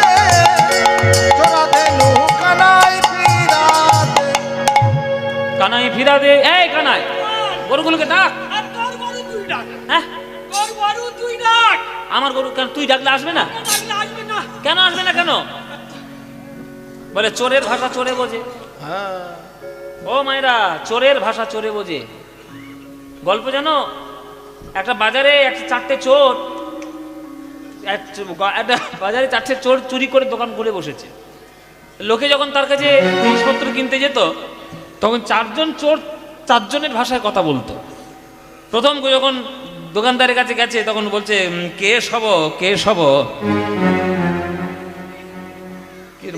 চোরা ধেনু কানাই ফিরা দে। কানাই ফিরা দে। এই কানাই, গরুগুলোকে ডাক। আর তোর গরু তুই ডাক, হ্যাঁ, তোর গরু তুই ডাক। আমার গরু কেন তুই ডাকলে আসবে না? ডাকলে আসবে না। কেন আসবে না কেন? বলে চোরের ভাষা চোরে বোঝে। হ্যাঁ, ও মায়েরা, চোরের ভাষা চোরে বোঝে। গল্প জানো? একটা বাজারে একটা চারটে চোর, একটা বাজারে চারটে চোর চুরি করে দোকান খুলে বসেছে। লোকে যখন তার কাছে জিনিসপত্র কিনতে যেত, তখন চারজন চোর চারজনের ভাষায় কথা বলতো। প্রথম যখন দোকানদারের কাছে গেছে, তখন বলছে, কে সব, কে সব,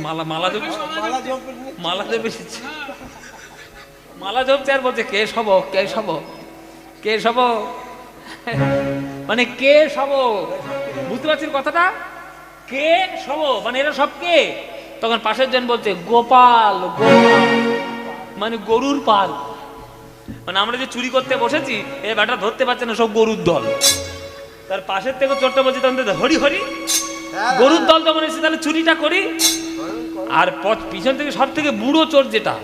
মালা মালা জপ, মালা জপ নিয়ে মালা জপে মালা জপছে আর বলছে, কে সব, কে সব, কে সব, মানে কে সব, বুঝতে পারছেন কথাটা? কে সব মানে এরা সব কে? তখন পাশের জন বলছে, গোপাল, গোপাল মানে গরুর পাল। মানে আমরা যে চুরি করতে বসেছি, এ ব্যাটা ধরতে পারছে না, সব গরুর দল। তার পাশের থেকে চোরটা বলছে, তখন হরি হরি, গরুর দল তখন এসে তাহলে চুরিটা করি। আর পিছন থেকে সব থেকে বুড়ো চোর যেটা,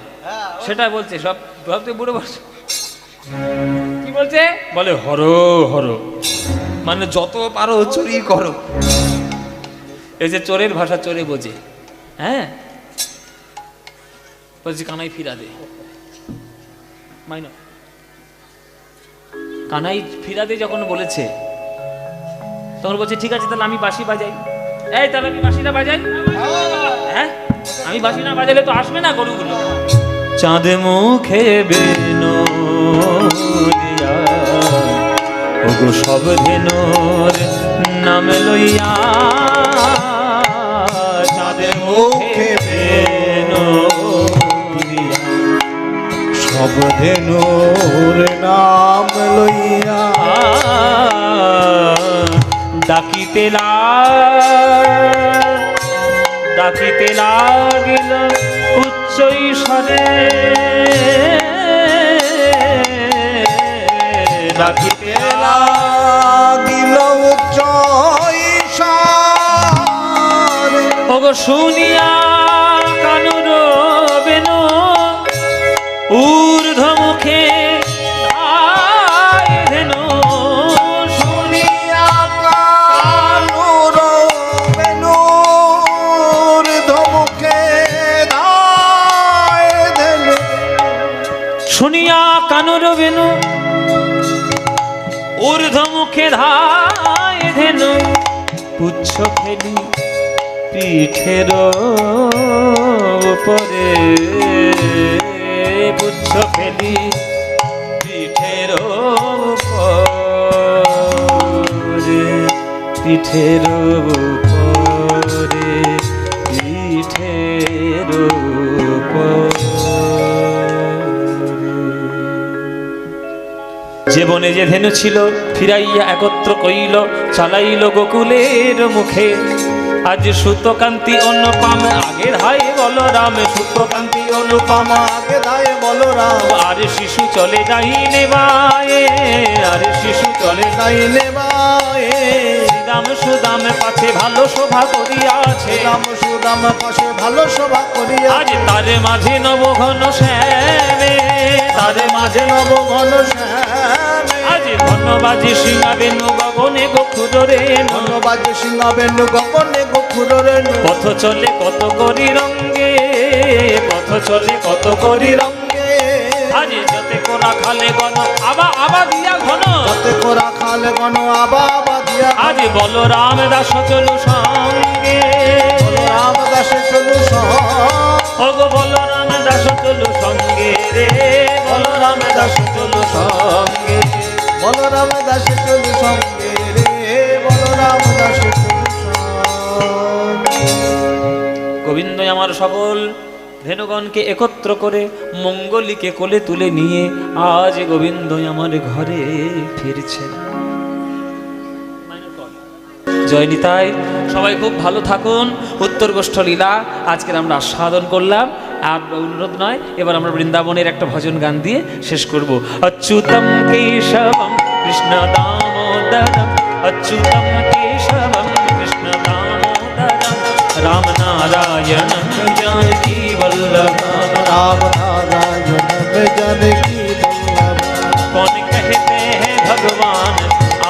সেটা বলছে, সব থেকে বুড়ো বলছে, কি বলছে? বলে হর হর, মানে যত পারো চুরি করো। এই যে চোরের ভাষা চোরে বোঝে। হ্যাঁ, বলছি কানাই ফিরা দে, মাইন কানাই ফিরা দে যখন বলেছে, তখন বলছে, ঠিক আছে তাহলে আমি বাঁশি বাজাই। এই তাহলে আমি বাঁশিটা বাজাই। হ্যাঁ, আমি বাঁশি না বাজালে তো আসবে না গরুগুলো। চাঁদ মুখে বেনো দিয়া, ওগো সব ধেনুর নাম লইয়া, চাঁদ মুখে বেনো দিয়া, সব ধেনুর নাম লইয়া, ডাকিতে লাগিল উচ্চ স্বরে, রাখিতে লাগিল উচ্চ ঈশানে। ওগো শুনিয়া কানুর বেনু ঊর্ধ্ব মুখে ধায় ধেনু। শুনিয়া কানুর বেনুর ধমুখে ধায় ধেনু। শুনিয়া কানুর বেনু ঊর্ধ্ব মুখে ধায় ধেনু। পুচ্ছ ফেলি পিঠের উপরে, পুচ্ছ ফেলি পিঠের উপরে, পিঠের উপরে, পিঠের উপরে। যে বনে যে ধেনু ছিল ফিরাইয়া একত্র কইল, চালাইল গোকুলের মুখে। আজ সুতকান্তি অনুপম আগে ধায় বলরাম, সুতকান্তি অনুপম আগে দায়ে বলরাম। আর শিশু চলে যাই নেবায়ে, আর শিশু চলে যাই গাইলে বায়ে শ্রীরাম সুদাম পাছে ভালো শোভা করিয়াছে। রাম সুদাম পাশে ভালো সভা করিয়া। আজ তার মাঝে নব ঘন শ্যামে, তার মাঝে নব ঘন শ্যামে। আজ ধন্যবাজি সিংহাবেনু গগনে গোখুর রেণু। ধন্যবাদ সিংহাবেনু গগনে গোখুর রেণু। পথ চলে কত করি রঙ্গে, পথ চলে কত করি রঙ্গে। আজ যতে কোরা খালে গণ আবা আবা দিয়া ঘন, যাতে কোরা খালে গণ আবা আবা দিয়া। আজ বলরাম দাস চলু সঙ্গে, রামদাসে চলু ওগো বলরাম দাস চলু সঙ্গে রে, বলরাম দাস চলু সঙ্গে। বলরাম দাসে চলু সঙ্গে রে, বলরাম দাসে চলু সঙ্গে। গোবিন্দ আমার সকল ধেনুগণকে একত্র করে মঙ্গলীকে কোলে তুলে নিয়ে আজ গোবিন্দ আমার ঘরে ফিরছেন। জয় নিতাই। সবাই খুব ভালো থাকুন। উত্তর গোষ্ঠ লীলা আজকের আমরা আস্বাদন করলাম। আর অনুরোধ নয়, এবার আমরা বৃন্দাবনের একটা ভজন গান দিয়ে শেষ করব। অচ্যুতম কেশবম কৃষ্ণ দামোদরম, অচ্যুতম কেশবম কৃষ্ণ দামোদরম, রাম নারায়ণম जानकी वल्लभम। राम नारायण में जानकी वल्लभ। कौन कहते हैं भगवान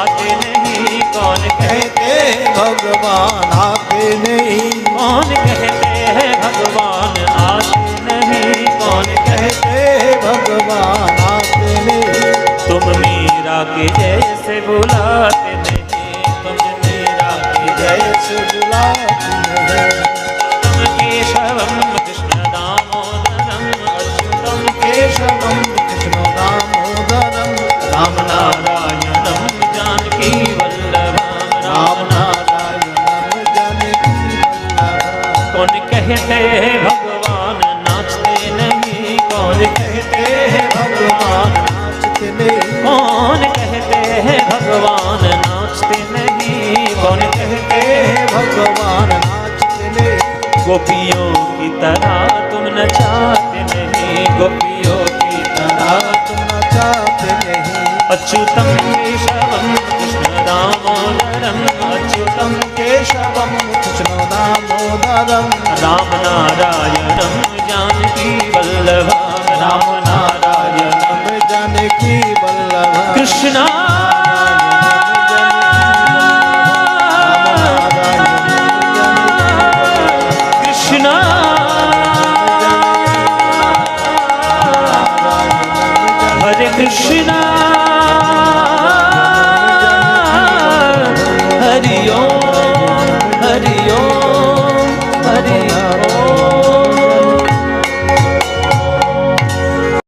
आते नहीं, कौन कहते भगवान आते नहीं। कौन कहते हैं भगवान आते नहीं, कौन कहते भगवान आते नहीं। तुम मीरा के जैसे बुलाते नहीं, तुम मीरा के जैसे बुलाते नहीं। तुम केशवम कृष्ण दामोदरम, अच्युतम केशवम कृष्ण दामोदरम, राम नारायणम जानकी वल्लभम। राम नारायणम जानकी वल्लभ। कौन कहते हैं भगवान नाचते नहीं, कौन कहते हैं भगवान नाचते नहीं। कौन कहते हैं भगवान नाचते नहीं, कौन कहते हैं भगवान नाचते नहीं। गोपियों की तरह तुम नचाते नहीं, गोपियों की तरह तुम नचाते नहीं। अच्युतम केशवम कृष्ण दामोदरम, अच्युतम केशवम कृष्ण दामोदरम, राम नारायणम जानकी वल्लभम, राम नारायणम जानकी वल्लभ। कृष्ण